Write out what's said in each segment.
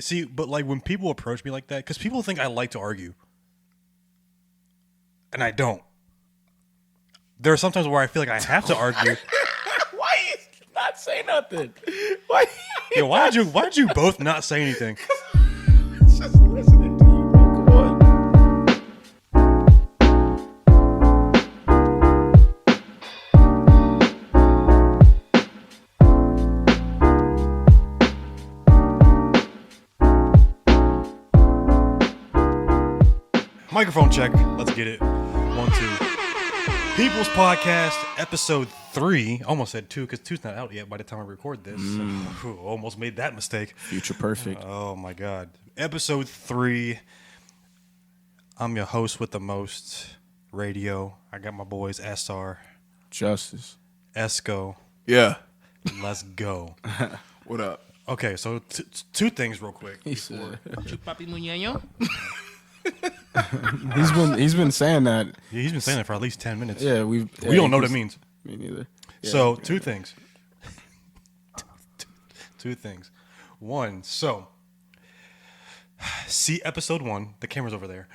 See, but like when people approach me like that, because people think I like to argue, and I don't. There are sometimes where I feel like I have to argue. Why you not say nothing? Why? Yeah, why'd you both not say anything? It's just listening to you, bro. Come on. Microphone check. Let's get it. 1, 2. People's Podcast, episode 3. Almost said 2 because 2's not out yet by the time I record this. Almost made that mistake. Future perfect. Oh my God. Episode 3. I'm your host with the most radio. I got my boys SR, Justice. Esco. Yeah. Let's go. What up? Okay, so two things real quick. He said. Papi Muñeño? He's been saying that. Yeah, he's been saying that for at least 10 minutes. Yeah, we don't know what it means. Me neither. Yeah, So, two things. Two things. One, so, see episode 1. The camera's over there.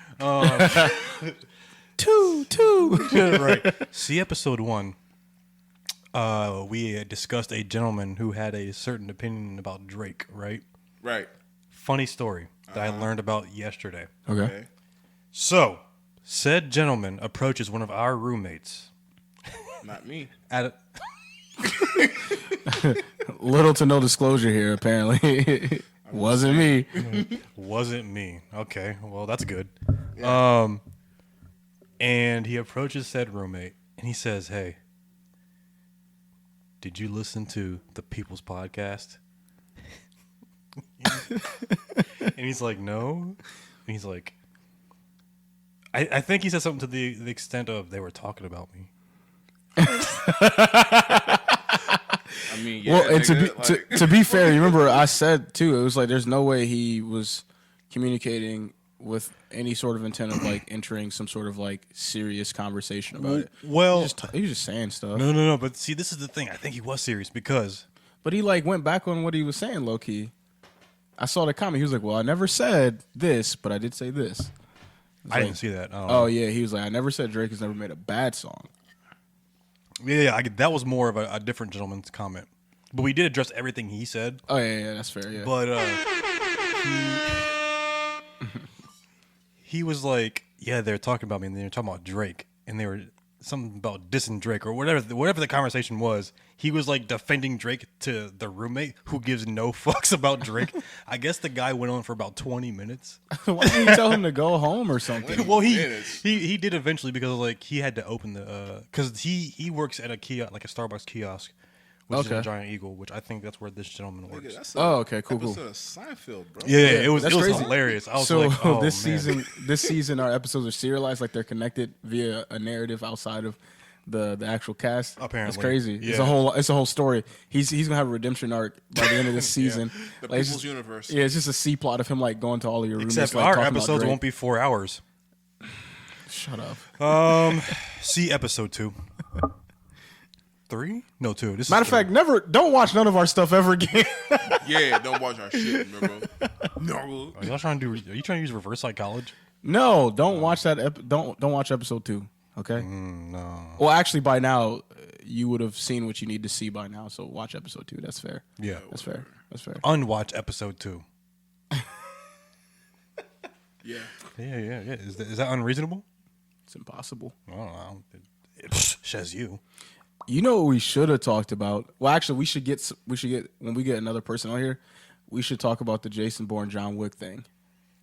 two. Right. See episode 1. We discussed a gentleman who had a certain opinion about Drake, right? Right. Funny story that I learned about yesterday. Okay. So, said gentleman approaches one of our roommates Not me. at Little to no disclosure here, apparently. Wasn't me. wasn't me. Okay, well that's good. Yeah. And he approaches said roommate and he says, "Hey, did you listen to the People's Podcast?" And he's like, "No." And he's like, I think he said something to the extent of they were talking about me. I mean, yeah. Well, and nigga, to be fair, you remember I said too, it was like there's no way he was communicating with any sort of intent of like entering some sort of like serious conversation about it. Well, He was just saying stuff. no. But see, this is the thing. I think he was serious because But he like went back on what he was saying, low key. I saw the comment. He was like, "Well, I never said this, but I did say this." I didn't see that. I don't Oh know. yeah, he was like, "I never said Drake has never made a bad song." Yeah. That was more of a different gentleman's comment. But we did address everything he said. Oh yeah, that's fair. Yeah. But he was like, yeah, they were talking about me, and they were talking about Drake, and they were something about dissing Drake or whatever the conversation was. He was like defending Drake to the roommate who gives no fucks about Drake. I guess the guy went on for about 20 minutes. Why didn't you tell him to go home or something? Well, minutes. he did eventually because like he had to open the because he works at a kiosk, like a Starbucks kiosk, which is Okay. a Giant Eagle, which I think that's where this gentleman works. Nigga, that's Oh, okay, cool. episode of Seinfeld, bro. Yeah, it was that's crazy. hilarious. I was So like, oh, this man. season, our episodes are serialized, like they're connected via a narrative outside of the actual cast. Apparently. It's crazy. Yeah. It's a whole story. He's gonna have a redemption arc by the end of this season. The Like, it's People's just- Universe. Yeah, it's just a C plot of him like going to all of your roommates. Except like, our talking about episodes Drake. won't be 4 hours. Shut up. See episode 2. 3? No, 2. This Matter is of fact, don't watch none of our stuff ever again. Yeah, don't watch our shit, bro. No. Are y'all trying to do? Are you trying to use reverse psychology? No, don't watch that. Don't watch episode 2. Okay. No. Well, actually, by now you would have seen what you need to see by now. So watch episode 2. That's fair. Yeah. That's fair. That's fair. Unwatch episode 2. Yeah. Yeah. Is that unreasonable? It's impossible. I don't know. It says you. You know what we should have talked about? Well, actually, we should get when we get another person on here, we should talk about the Jason Bourne John Wick thing.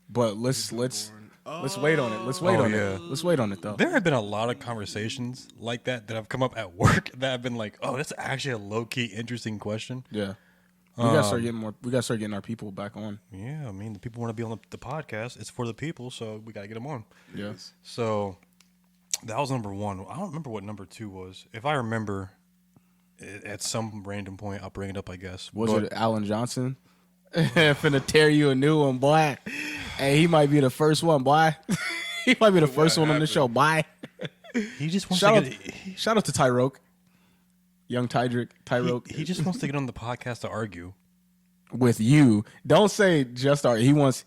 But let's wait on it. Let's wait on yeah. it. Let's wait on it though. There have been a lot of conversations like that have come up at work that have been like, oh, that's actually a low key interesting question. Yeah. We gotta start getting more. We gotta start getting our people back on. Yeah, I mean, the people want to be on the podcast. It's for the people, so we got to get them on. Yeah. So that was number 1. I don't remember what number 2 was. If I remember, at some random point, I'll bring it up, I guess. Was But it Alan Johnson? Finna tear you a new one, boy. Hey, he might be the first one, boy. He might be the first one on the show, boy. he just wants Shout to out, get. shout out to Tyroke. Young Tyroke. He just wants to get on the podcast to argue. with you. Don't say just art. He wants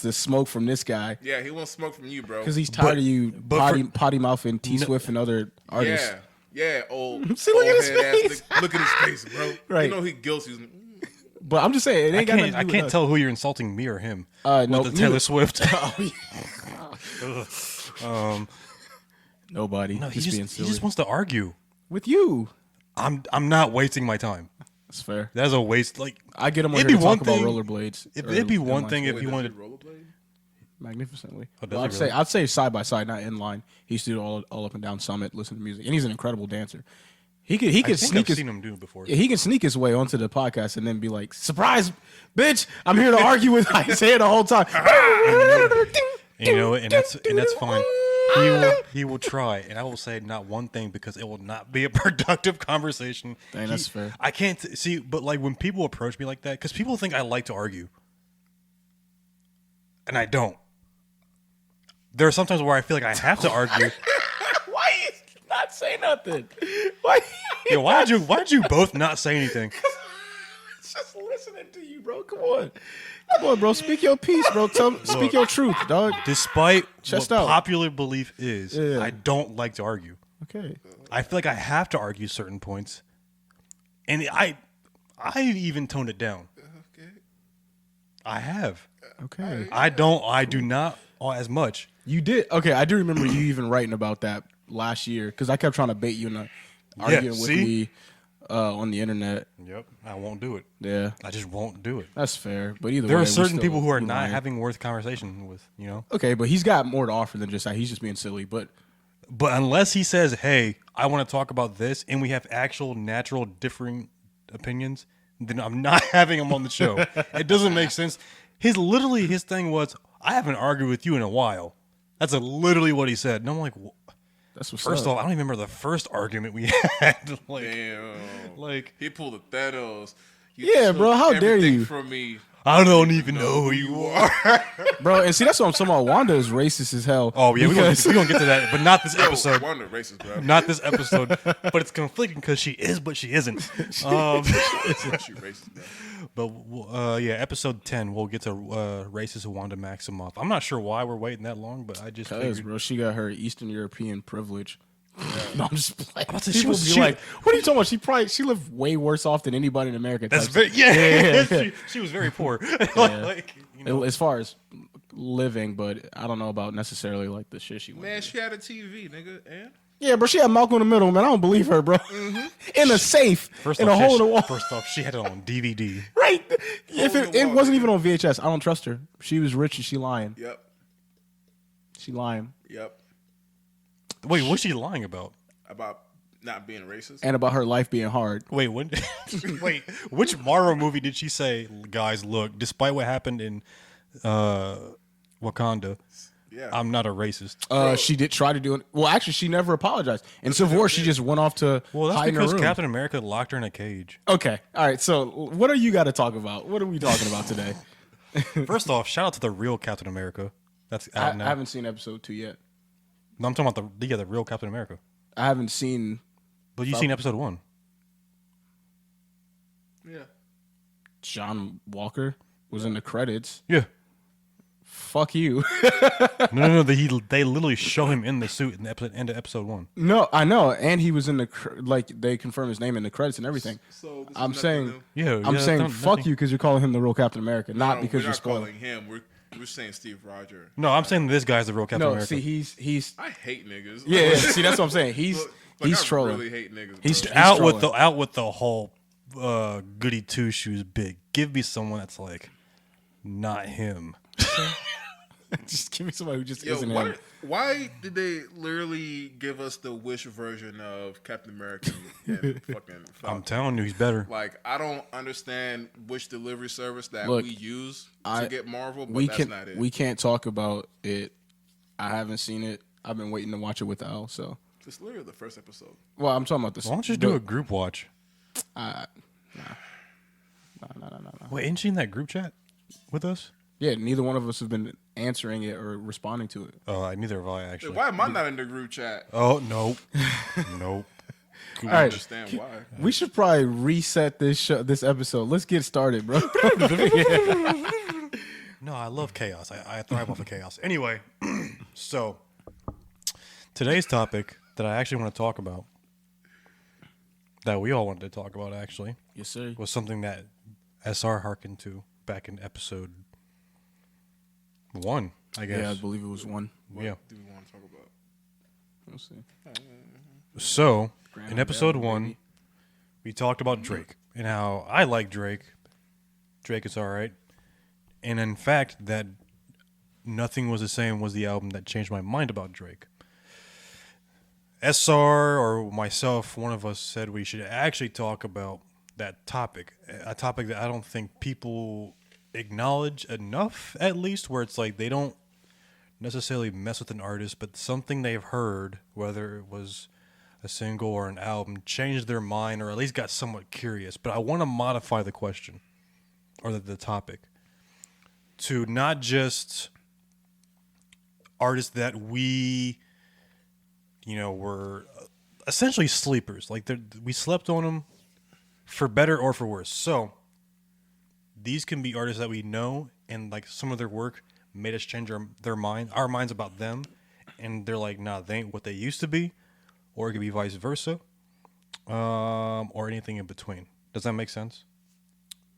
the smoke from this guy Yeah, he wants smoke from you, bro. because he's tired of you potty mouthing T Swift and other artists. Yeah, old. See, look old at his head face. Ass, look at his face, bro. Right. You know he guilty. But I'm just saying, it ain't got nothing to do I with can't us. tell who you're insulting, me or him. No, with the Taylor neither. Swift. Nobody. No, he Just being just silly. wants to argue. With you. I'm not wasting my time. That's fair. That's a waste. Like I get him on it'd here be to one talk about thing- rollerblades. it'd be one thing if Wait, you does he wanted. rollerblade? Magnificently. Oh, does Well, he really? I'd say side by side, not in line. He used to do all up and down Summit, listen to music, and he's an incredible dancer. He could I think sneak I've his seen him do it before. he can sneak his way onto the podcast and then be like, "Surprise, bitch! I'm here to argue with Isaiah the whole time." And, and that's fine. He will try, and I will say not one thing because it will not be a productive conversation. Dang, that's fair. I can't see, but like when people approach me like that, because people think I like to argue, and I don't. There are sometimes where I feel like I have to argue. Why you not say nothing? Why? Yeah, why did you both not say anything? Just listening to you, bro. Come on, bro. Speak your piece, bro. Speak your truth, dog. Despite Chest what out. popular belief is, Yeah. I don't like to argue. Okay. I feel like I have to argue certain points, and I even toned it down. Okay. I have. Okay. I do not as much. You did. Okay, I do remember you even writing about that last year because I kept trying to bait you into arguing with see? me on the internet. Yep, I won't do it. Yeah, I just won't do it. that's fair. But either There way, are we certain still- people who are we not lying. having worth conversation with, Okay, but he's got more to offer than just that. He's just being silly. But But unless he says, "Hey, I want to talk about this," and we have actual, natural, differing opinions, then I'm not having him on the show. It doesn't make sense. His thing was, "I haven't argued with you in a while." That's literally what he said, and I'm like, that's what's first up. off, I don't even remember the first argument we had. Damn. like He pulled a Thanos. Yeah, took bro, how dare everything you. From me. I don't even know who you are. Bro, and see, that's what I'm talking about. Wanda is racist as hell. Oh yeah, we're because- gonna get to that, but not this Yo, episode. Wanda racist, bro. Not this episode, but it's conflicting because she is, but she isn't. She racist, bro. But yeah, episode 10, we'll get to racist Wanda Maximoff. I'm not sure why we're waiting that long, but I just Cause, figured. bro, she got her Eastern European privilege. No, I'm just playing. about to say, People she be was- like, "What are you talking about?" She lived way worse off than anybody in America. That's type very stuff. she was very poor. like, As far as living, but I don't know about necessarily like the shit she went. Man, she had a TV, nigga, and Yeah, bro, she had Malcolm in the Middle, man. I don't believe her, bro. In a safe, in a hole in the wall. First off, she had it on DVD. Right? If in the it wall, wasn't nigga. even on VHS, I don't trust her. She was rich and she lying. yep. She lying. Wait, what's she lying about? About not being racist. And about her life being hard. Wait, when? Wait, which Marvel movie did she say, "Guys, look, despite what happened in Wakanda, Yeah. I'm not a racist." She did try to do it. Well, actually, she never apologized. In Civil War, she just went off to Well, that's hide in her because room. Captain America locked her in a cage. Okay. All right. So, what are you got to talk about? What are we talking about today? First off, shout out to the real Captain America. That's I out now. haven't seen episode 2 yet. No, I'm talking about the real Captain America. I haven't seen. But you've seen episode 1. yeah. John Walker was in the credits. Yeah. Fuck you. No. They literally show him in the suit in the end of episode 1. No, I know, and he was in the like they confirm his name in the credits and everything. So this I'm is saying, nothing Yeah, I'm yeah, saying, nothing- fuck nothing- you because you're calling him the real Captain America, not No, because we're you're not spoiling. calling him. We're saying Steve Rogers. No, I'm saying this guy's the real Captain No, America. see, he's I hate niggas. yeah. See, that's what I'm saying. He's Like, I trolling. really hate niggas. He's bro. out with the whole goody two shoes big. Give me someone that's like not him. just give me somebody who just Yo, isn't him. why did they literally give us the Wish version of Captain America and fucking I'm Falcon? telling you, he's better. Like, I don't understand which delivery service that Look, we use I- to get Marvel, but We that's can not it. we can't talk about it. I haven't seen it. I've been waiting to watch it with Al. So, It's literally the first episode. well, I'm talking about this. Why don't you do a group watch? No. Wait, ain't she in that group chat with us? Yeah, neither one of us have been answering it or responding to it. Neither have I actually. Why am I not in the group chat? Oh nope, nope. All I right. understand why. We should probably reset this episode. Let's get started, bro. No, I love chaos. I thrive off of chaos. Anyway, so today's topic that I actually want to talk about, that we all wanted to talk about actually, Yes, sir. was something that SR hearkened to back in episode 1, I guess. Yeah, I believe it was one. What Yeah. do we want to talk about? Let's see. So, Grand in episode Valley, 1, baby. we talked about Drake and how I like Drake. Drake is all right. And in fact, that Nothing Was the Same was the album that changed my mind about Drake. SR or myself, one of us said we should actually talk about that topic. A topic that I don't think people acknowledge enough, at least, where it's like they don't necessarily mess with an artist, but something they've heard, whether it was a single or an album, changed their mind or at least got somewhat curious. But I want to modify the question or the topic to not just artists that we, were essentially sleepers. Like we slept on them for better or for worse. So these can be artists that we know and like some of their work made us change our minds about them. And they're like, nah, they ain't what they used to be. Or it could be vice versa. Or anything in between. Does that make sense?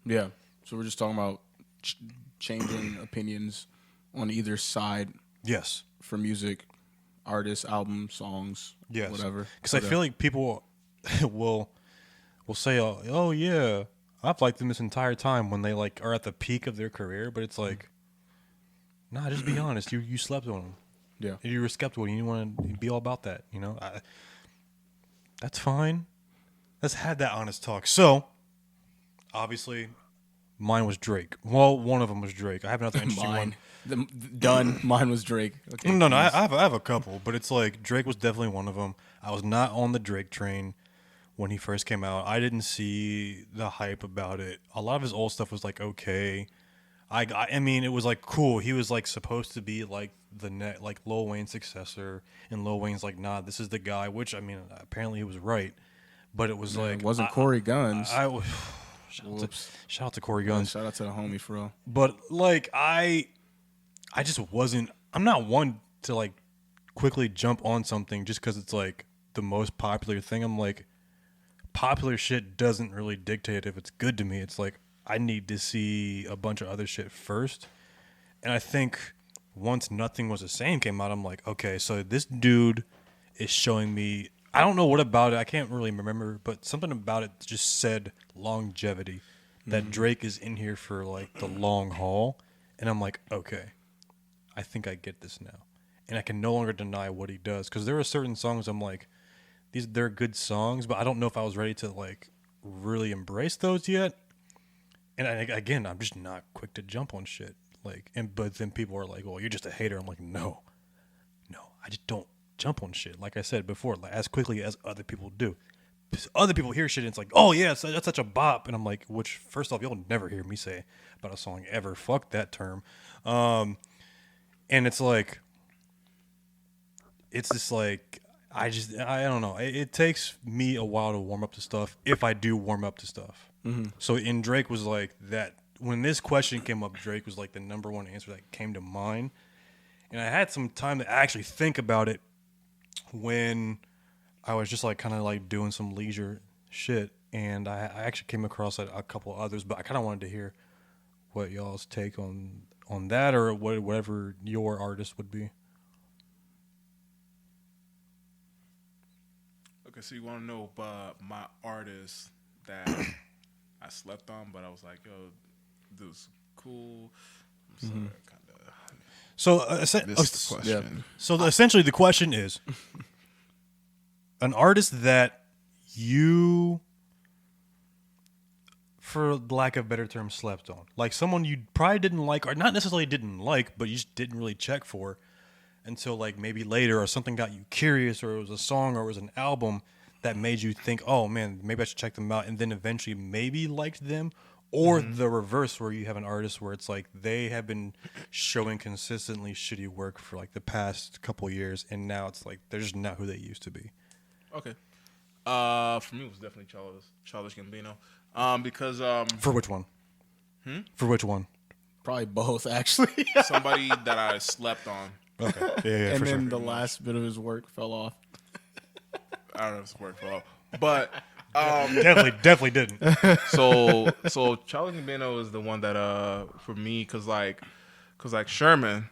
Yeah. So we're just talking about changing opinions on either side Yes. for music, artists, albums, songs, Yes. whatever. Because I feel like people will say, oh yeah, I've liked them this entire time when they like are at the peak of their career. But it's like, nah, just be honest. You slept on them. Yeah. You were skeptical. You didn't want to be all about that. That's fine. Let's have that honest talk. So, obviously, mine was Drake. Well, one of them was Drake. I have another interesting one. Done. Mine was Drake. Okay. No, I have a couple, but it's like Drake was definitely one of them. I was not on the Drake train when he first came out. I didn't see the hype about it. A lot of his old stuff was like okay. I mean, it was like cool. He was like supposed to be like like Lil Wayne's successor, and Lil Wayne's like, nah, this is the guy. Which I mean, apparently he was right, but it was like it wasn't Corey Guns. Shout out to Corey Guns. Shout out to the homie for real. But like I just wasn't. I'm not one to like quickly jump on something just because it's like the most popular thing. I'm like, popular shit doesn't really dictate if it's good to me. It's like I need to see a bunch of other shit first. And I think once Nothing Was the Same came out, I'm like, okay, so this dude is showing me. I don't know what about it. I can't really remember, but something about it just said longevity. That Drake is in here for like the long haul. And I'm like, okay, I think I get this now. And I can no longer deny what he does. Because there are certain songs I'm like, they're good songs, but I don't know if I was ready to like really embrace those yet. And again, I'm just not quick to jump on shit. But then people are like, well, you're just a hater. I'm like, no, I just don't jump on shit. Like I said before, like, as quickly as other people do. Other people hear shit and it's like, oh yeah, that's such a bop. And I'm like, which first off, you'll never hear me say about a song ever. Fuck that term. And it's like, it's just like, I don't know. It takes me a while to warm up to stuff if I do warm up to stuff. Mm-hmm. So in Drake was like that. When this question came up, Drake was like the number one answer that came to mind. And I had some time to actually think about it when I was just like kind of like doing some leisure shit. And I actually came across a couple others, but I kind of wanted to hear what y'all's take on that or whatever your artist would be. Okay, so you want to know about my artist that I slept on, but I was like, yo, this was cool. I'm sorry, kind of. So, This is the question. Yeah. So essentially, the question is an artist that you, for lack of a better term, slept on. Like someone you probably didn't like, or not necessarily didn't like, but you just didn't really check for until like maybe later, or something got you curious, or it was a song or it was an album that made you think, oh man, maybe I should check them out, and then eventually maybe liked them. Or the reverse, where you have an artist where it's like they have been showing consistently shitty work for like the past couple years, and now it's like they're just not who they used to be. Okay. For me, it was definitely Childish Gambino. Because For which one? For which one? Probably both, actually. somebody that I slept on. Okay. Yeah, And for then sure. the last bit of his work fell off. I don't know if it's work for all, but Definitely didn't. so Childish Gambino is the one that for me, cause like Sherman,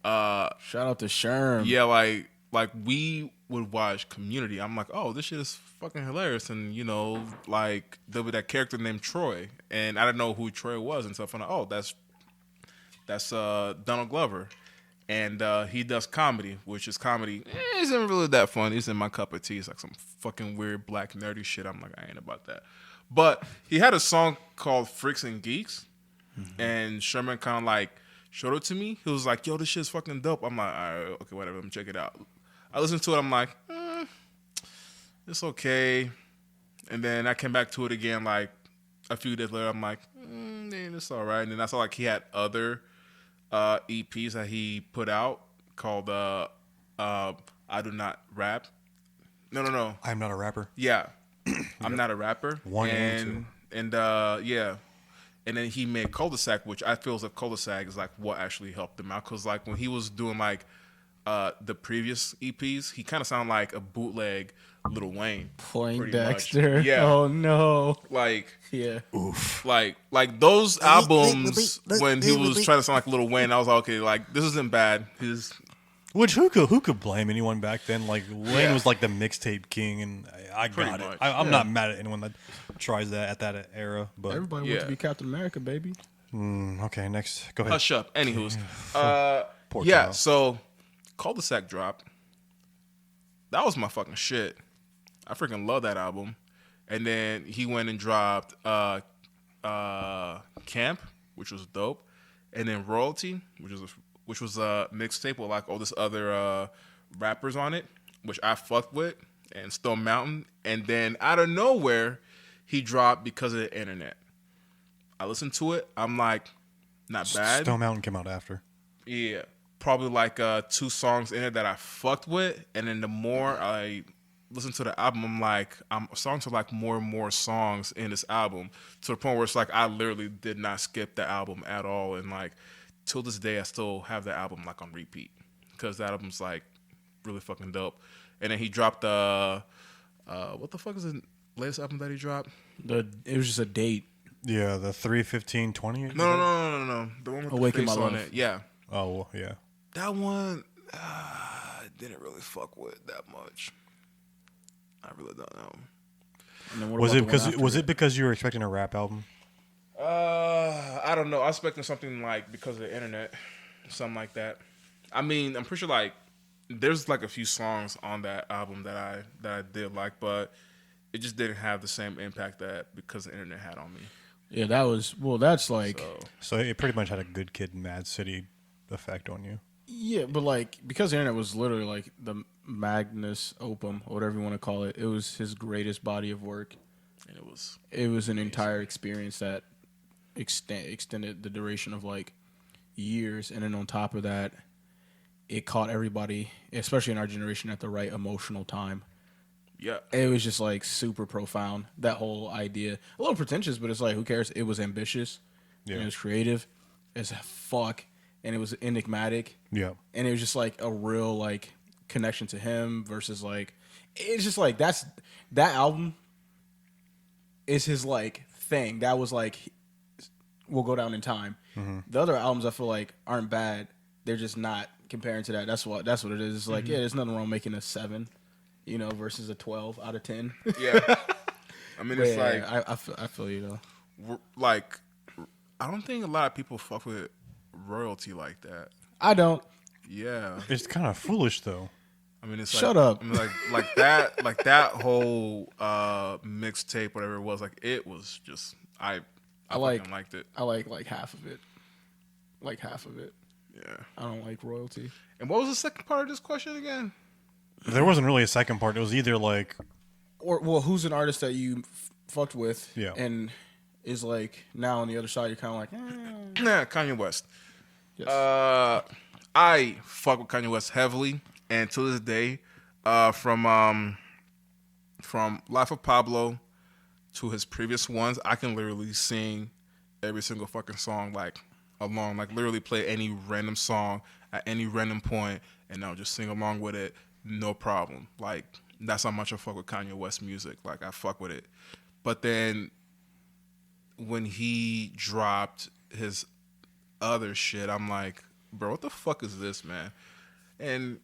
Shout out to Sherm. yeah, like we would watch Community. I'm like, oh, this shit is fucking hilarious, and you know, like there was that character named Troy, and I didn't know who Troy was, and so I found out, oh, that's Donald Glover. And he does comedy, which is comedy. Isn't really that fun. Isn't my cup of tea. It's like some fucking weird black nerdy shit. I'm like, I ain't about that. But he had a song called Freaks and Geeks. And Sherman kind of like showed it to me. He was like, yo, this shit's fucking dope. I'm like, all right, okay, whatever. Let me check it out. I listened to it. I'm like, it's okay. And then I came back to it again like a few days later. I'm like, it's all right. And then I saw like he had other EPs that he put out called I Do Not Rap. No. I'm not a rapper. Yeah. I'm not a rapper. One and yeah. And then he made Cul-de-sac, which I feel as if Cul-de-sac is like what actually helped him out. Because like when he was doing like the previous EPs, he kind of sounded like a bootleg Lil Wayne. Poindexter. Yeah. Oh no. Like Yeah. like those albums when he was trying to sound like Lil Wayne, I was like, okay, like this isn't bad. Which who could blame anyone back then? Like Wayne was like the mixtape king, and I Pretty got it. much. I'm not mad at anyone that tries that at that era. But Everybody wants to be Captain America, baby. okay, next, go ahead. Hush up. Anywho's, Poor yeah. child. So, Cul-de-sac dropped. That was my fucking shit. I freaking love that album. And then he went and dropped Camp, which was dope, and then Royalty, which was a mixtape with like all this other rappers on it, which I fucked with, and Stone Mountain. And then out of nowhere, he dropped Because of the Internet. I listened to it. I'm like, not bad. Stone Mountain came out after. Yeah, probably like 2 songs in it that I fucked with, and then the more I listen to the album, I'm like, songs are like more and more songs in this album, to the point where it's like I literally did not skip the album at all, and like till this day I still have the album like on repeat because that album's like really fucking dope. And then he dropped what the fuck is the latest album that he dropped? It was just a date. Yeah, the 3/15/20. No. The one with Awaken the face My on Love. it. Yeah. Oh well, yeah. That one, didn't really fuck with that much. I really don't know. And then what Was about it the one because after because you were expecting a rap album? I don't know. I was expecting something like Because of the Internet, something like that. I mean, I'm pretty sure like there's like a few songs on that album that I did like, but it just didn't have the same impact that Because of the Internet had on me. Yeah, that's like So it pretty much had a Good Kid, Mad City effect on you. yeah, but like because the internet was literally like the magnus opum or whatever you want to call it. It was his greatest body of work. And It was an entire experience that extended the duration of like years, and then on top of that, it caught everybody, especially in our generation, at the right emotional time. yeah. It was just like super profound. That whole idea, a little pretentious, but it's like who cares? It was ambitious, and it was creative as fuck, and it was enigmatic, Yeah. and it was just like a real like connection to him versus like it's just like that album is his like thing. That was like will go down in time. The other albums I feel like aren't bad. They're just not comparing to that. That's what it is. It's like yeah, there's nothing wrong making a 7, versus a 12 out of 10. Yeah. I mean, it's Yeah, like I feel you though. like I don't think a lot of people fuck with Royalty like that. I don't. Yeah. It's kind of foolish though. I mean, it's Shut like, up. I mean, like that whole mixtape, whatever it was, like it was just I fucking liked it. I like half of it. Like half of it. Yeah. I don't like Royalty. And what was the second part of this question again? There wasn't really a second part. It was either like Or well, who's an artist that you fucked with? Yeah. And is like now on the other side, you're kind of like, Yeah, Kanye West. yes. I fuck with Kanye West heavily, and to this day, from from Life of Pablo to his previous ones, I can literally sing every single fucking song like along, like literally play any random song at any random point, and I'll just sing along with it, no problem. Like that's how much I fuck with Kanye West music. Like I fuck with it. But then when he dropped his other shit, I'm like, bro, what the fuck is this, man? And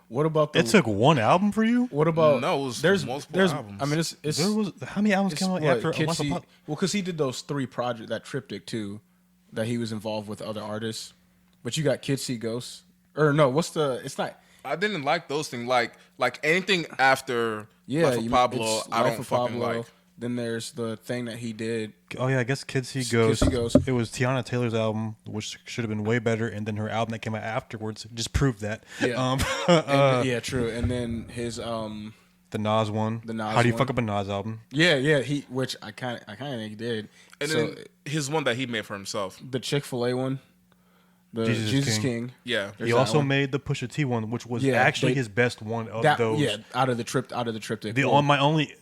What about the? It took one album for you. What about? No, it was multiple albums. I mean, it's There was how many albums it's came out what, after? Kid Life of C- Pablo? well, because he did those 3 projects, that triptych too, that he was involved with other artists. But you got Kid See Ghosts, or no? What's the? It's not. I didn't like those things. Like anything after Life of Pablo, it's I Life don't of fucking Pablo. like. Then there's the thing that he did. Oh yeah, I guess Kids See Kids Ghost. See Ghost. It was Tiana Taylor's album, which should have been way better, and then her album that came out afterwards just proved that. Yeah. Yeah, true. And then his the Nas one. The Nas How do you one. fuck up a Nas album? yeah, which I kind of think he did. And So then his one that he made for himself. the Chick-fil-A one, the Jesus Jesus King. King. Yeah. There's He that also one. made the Pusha T one, which was Yeah, actually they- his best one of That those. yeah, out of the triptych. The Well, on my only,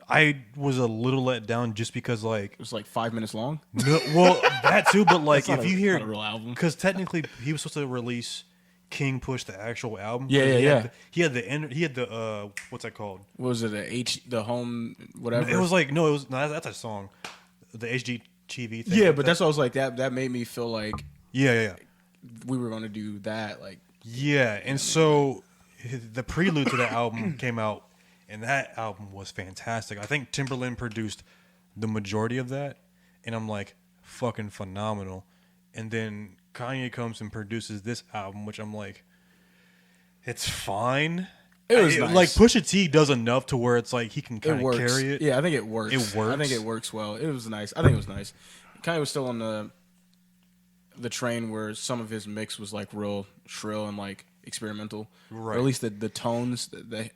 I was a little let down just because like it was like 5 minutes long. no, well that too, but like That's if not you a- hear not a real album. because technically he was supposed to release King Push the actual album. Yeah, but yeah, he yeah. had he had the what's that called? What was it the home whatever? It was like no, it was no, that's a song, the HGTV thing. yeah, but that's what I was like. That made me feel like yeah. we were gonna do that. Like Yeah, and so the prelude to that album came out, and that album was fantastic. I think Timberland produced the majority of that, and I'm like, fucking phenomenal. And then Kanye comes and produces this album, which I'm like, it's fine. It was nice. Like Pusha T does enough to where it's like he can it kind of works. carry it. Yeah, I think it works. It works. I think it works well. It was nice. I think it was nice. Kanye was still on the train where some of his mix was like real shrill and like experimental, Right. Or at least the tones,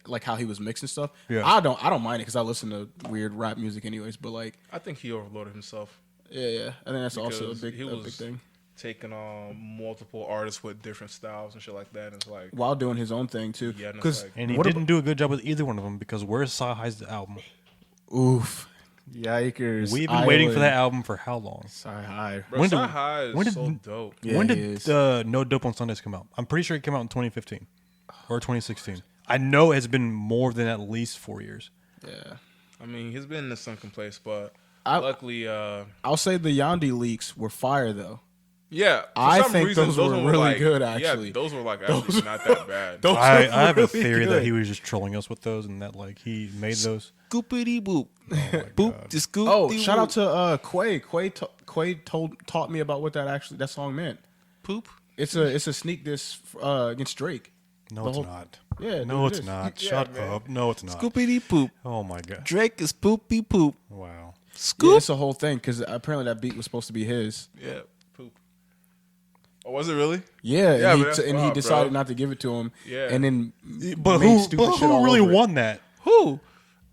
like how he was mixing stuff. Yeah. I don't mind it because I listen to weird rap music anyways. But like, I think he overloaded himself. yeah, I think that's also a Because big he was thing. taking on multiple artists with different styles and shit like that. And it's like, While doing his own thing too. Yeah, and it's Because like- And he didn't do a good job with either one of them because where's Sahai's album? oof, yikers. We've been waiting for Island. that album for how long? Sorry, hi. bro, When did- Sci-Hi is when did- so dope. Yeah, when he did is. No Dope on Sundays come out? I'm pretty sure it came out in 2015 or 2016. I know it's been more than at least 4 years. Yeah. I mean, he's been in the sunken place, but I- luckily, I'll say the Yandi leaks were fire though. yeah. For I some think reason, those were ones really like- good, actually. Yeah, those were like actually not that bad. Those I were have a really theory that good. he was just trolling us with those and that like he made those. Scoopity boop. Boop, just scoop. Oh, shout out to Quay. Quay taught me about what that song meant. Poop. It's a sneak diss against Drake. No, The it's whole- not. Yeah, no, dude, it's it is. not. Yeah, Shut man. up. No, it's not. Scoopity poop. Oh my god. Drake is poopy poop. Wow. Yeah, Scoop. it's a whole thing because apparently that beat was supposed to be his. Yeah, poop. Oh, was it really? Yeah, Yeah, and but that's he wild, decided bro. not to give it to him. Yeah. and then But made who? stupid But shit who all really over it. won that? Who?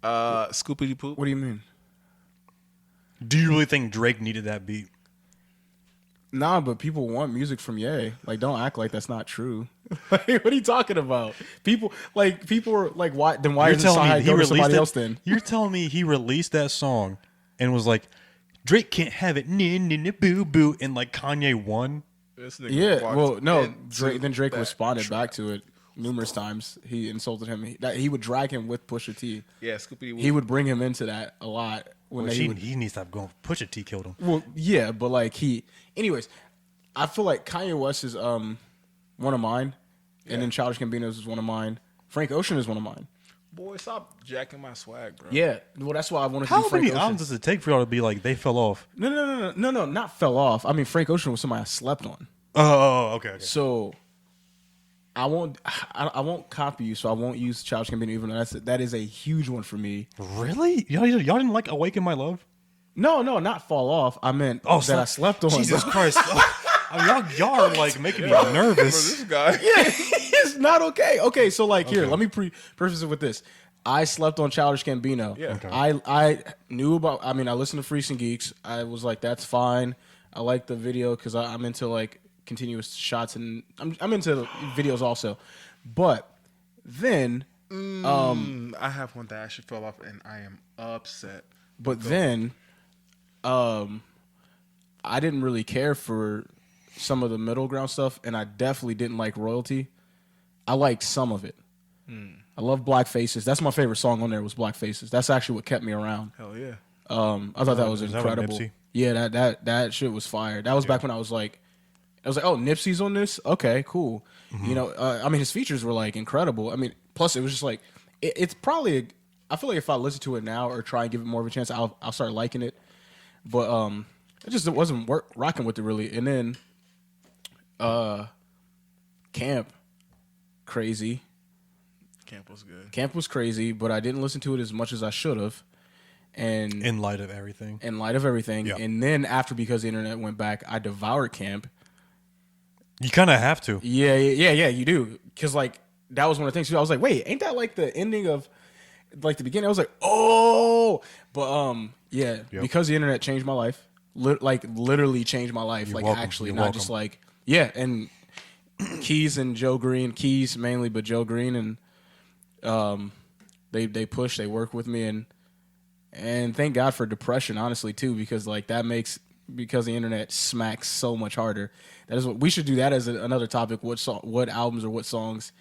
Scoopity poop. What do you mean? Do Do you really think Drake needed that beat? Nah, but people want music from Ye. Like, don't act like that's not true. Like, what are you talking about? People are like, why? Then why You're isn't telling Sahai me he go to released somebody it? else then? You're telling me he released that song and was like, Drake can't have it, boo boo, and like Kanye won. This nigga Yeah. walked Well, no. into Drake that responded track. back to it numerous times. He insulted him. He would drag him with Pusha T. Yeah, Scoopity. He would bring him into that a lot when Which they he, would. he needs to stop going. Pusha T killed him. Well, yeah, but like anyways, I feel like Kanye West is one of mine, and then Childish Gambino's is one of mine. Frank Ocean is one of mine. Boy, stop jacking my swag, bro. Yeah, well, that's why I wanted to How do Frank many Ocean. albums does it take for y'all to be like they fell off? No, not fell off. I mean, Frank Ocean was somebody I slept on. Oh, okay. So I won't copy you. So I won't use Childish Gambino, even though that is a huge one for me. Really? Y'all didn't like Awaken My Love? No, not fall off. I meant Oh, that I slept on. Jesus Christ! I mean, y'all are like making me Bro, nervous. this guy. Yeah, it's not okay. Okay, so like here, let me preface it with this. I slept on Childish Gambino. Yeah. Okay. I knew about. I mean, I listened to Freaks and Geeks. I was like, that's fine. I like the video because I'm into like continuous shots and I'm into videos also. But then I have one that actually fell off, and I am upset. But then, I didn't really care for some of the middle ground stuff, and I definitely didn't like Royalty. I liked some of it. I love Black Faces. That's my favorite song on there was Black Faces. That's actually what kept me around. Hell yeah. I thought that was Is that with incredible. Nipsey? Yeah, that shit was fire. That was back when I was like, oh, Nipsey's on this? Okay, cool. You know, I mean, his features were like incredible. I mean, plus it was just like, it's probably, I feel like if I listen to it now or try and give it more of a chance, I'll start liking it. But it wasn't rocking with it really. And then Camp, crazy. Camp was good. Camp was crazy, but I didn't listen to it as much as I should have. And In light of everything. Yeah. And then after Because the Internet went back, I devoured Camp. You kind of have to. Yeah, you do. Because, like, that was one of the things. I was like, wait, ain't that, like, the ending of, like, the beginning? I was like, oh. But, yeah, Yep. Because the Internet changed my life. Literally changed my life. You're like, welcome. actually, You're not welcome. just, like, yeah. And Keys and Joe Green. Keys mainly, but Joe Green. And they push. They work with me. And thank God for depression, honestly, too, because, like, that makes... Because the Internet smacks so much harder. That is what we should do. That as another topic. What albums or what songs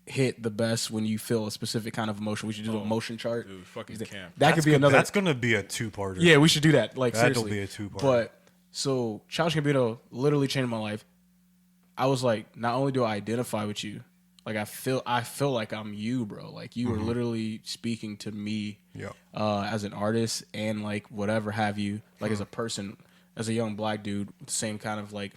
hit the best when you feel a specific kind of emotion? We should do an emotion chart. Dude, fucking Camp. That could be another. That's gonna be a two-parter. Yeah, we should do that. Like That'll seriously, be a two-parter. But so Childish Gambino literally changed my life. I was like, not only do I identify with you, like I feel like I'm you, bro. Like you are literally speaking to me, Yep. as an artist and like whatever have you, like as a person. As a young black dude with the same kind of like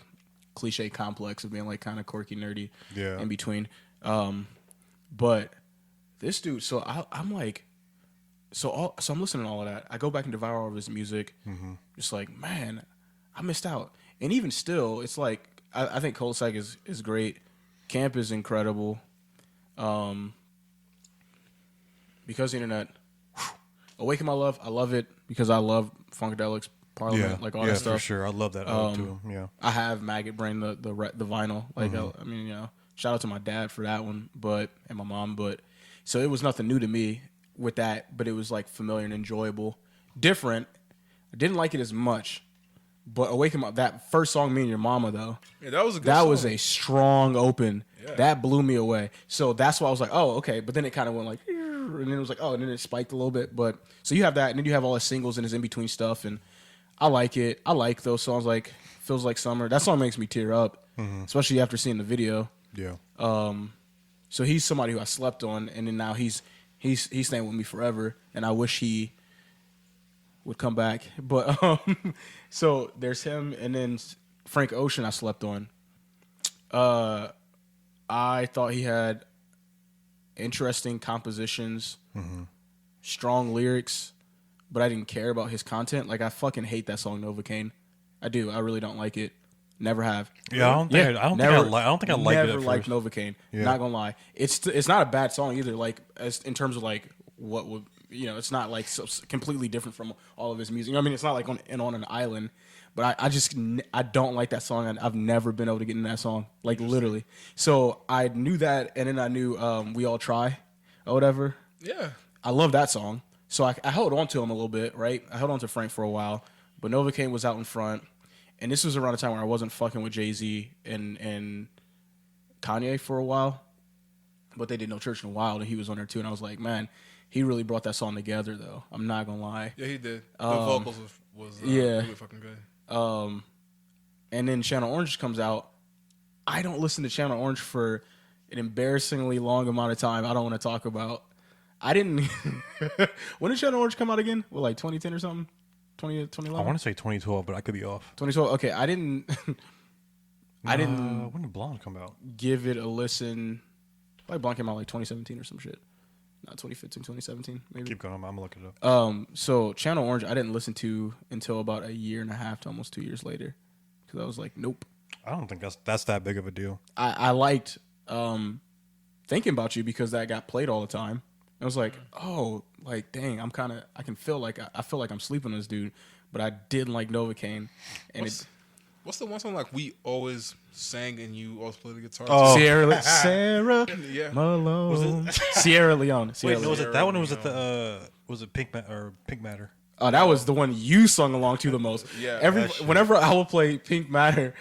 cliche complex of being like kind of quirky, nerdy in between. But this dude, so I'm like, so I'm listening to all of that. I go back and devour all of his music. Just like, man, I missed out. And even still, it's like, I think Cul-de-sac is great. Camp is incredible. Because the Internet, Awaken My Love, I love it because I love Funkadelics. Parliament, like all that stuff. For sure. I love that ode to him. Yeah. I have Maggot Brain, the vinyl. Like, I mean, you know, shout out to my dad for that one, and my mom. But so it was nothing new to me with that, but it was like familiar and enjoyable, different. I didn't like it as much, but that first song, Me and Your Mama, though. Yeah, that was a good That song. was a strong open. Yeah. That blew me away. So that's why I was like, oh, okay. But then it kind of went like, and then it was like, oh, and then it spiked a little bit. But so you have that, and then you have all the singles and his in between stuff, and I like it. I like those songs like Feels Like Summer. That song makes me tear up, especially after seeing the video. Yeah. So he's somebody who I slept on, and then now he's staying with me forever, and I wish he would come back. But so there's him, and then Frank Ocean I slept on. I thought he had interesting compositions, strong lyrics. But I didn't care about his content. Like, I fucking hate that song Novocaine. I do. I really don't like it. Never have. Yeah, I don't think I like it at Never liked first. Novocaine. Yeah. Not gonna lie. It's not a bad song either. Like, in terms of like what would it's not like completely different from all of his music. You know what I mean, it's not like on an island. But I don't like that song. I've never been able to get in that song. Like literally. So I knew that, and then I knew We All Try or whatever. Yeah. I love that song. So I held on to him a little bit, right? I held on to Frank for a while, but Novocaine was out in front, and this was around the time where I wasn't fucking with Jay-Z and Kanye for a while, but they did No Church in a While, and he was on there too, and I was like, man, he really brought that song together, though. I'm not gonna lie. Yeah, he did. The vocals was really fucking good. And then Channel Orange comes out. I don't listen to Channel Orange for an embarrassingly long amount of time. I don't want to talk about. I didn't. When did Channel Orange come out again? Well, like 2010 or something? 2011? I want to say 2012, but I could be off. 2012. Okay, I didn't. I didn't When did Blonde come out? give it a listen. Like Blonde came out like 2017 or some shit. Not 2015, 2017, maybe. Keep going. I'm gonna look it up. So Channel Orange, I didn't listen to until about a year and a half to almost 2 years later, because I was like, nope. I don't think that's that big of a deal. I liked Thinking About You because that got played all the time. I was like, oh, like dang, I can feel like I feel like I'm sleeping on this dude, but I didn't like Novocaine, and What's the one song like we always sang and you always played the guitar? Oh. Sarah Yeah. Malone. Sierra Leone. Sierra Wait, no, was Leone. it that one or was it the was it Pink Matter? Oh, that was the one you sung along to the most. Yeah, that shit. Whenever I would play Pink Matter,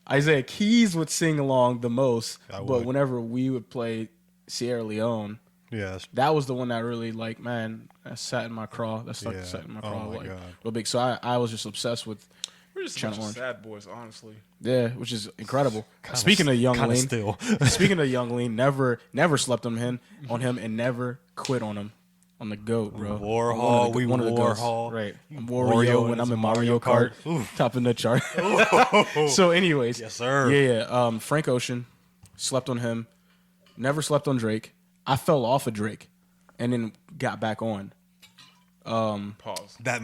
Isaiah Keys would sing along the most. But would. whenever we would play Sierra Leone, Yeah. that was the one that really like, man, that sat in my craw. That stuck Yeah. sat in my Oh craw my like God. real big. So I was just obsessed with We're just a Channel bunch of Orange. sad boys, honestly. Yeah, which is incredible. Kinda Speaking of Young kinda Lean, still. speaking of Young Lean, never slept on him, and never quit on him, on the GOAT, bro. Warhol, One of the goats. Warhol. Right? Wario Wario when and I'm his in Mario Kart, topping the chart. So, anyways, Yes, sir. Yeah. Frank Ocean, slept on him. Never slept on Drake. I fell off of Drake, and then got back on. Pause. That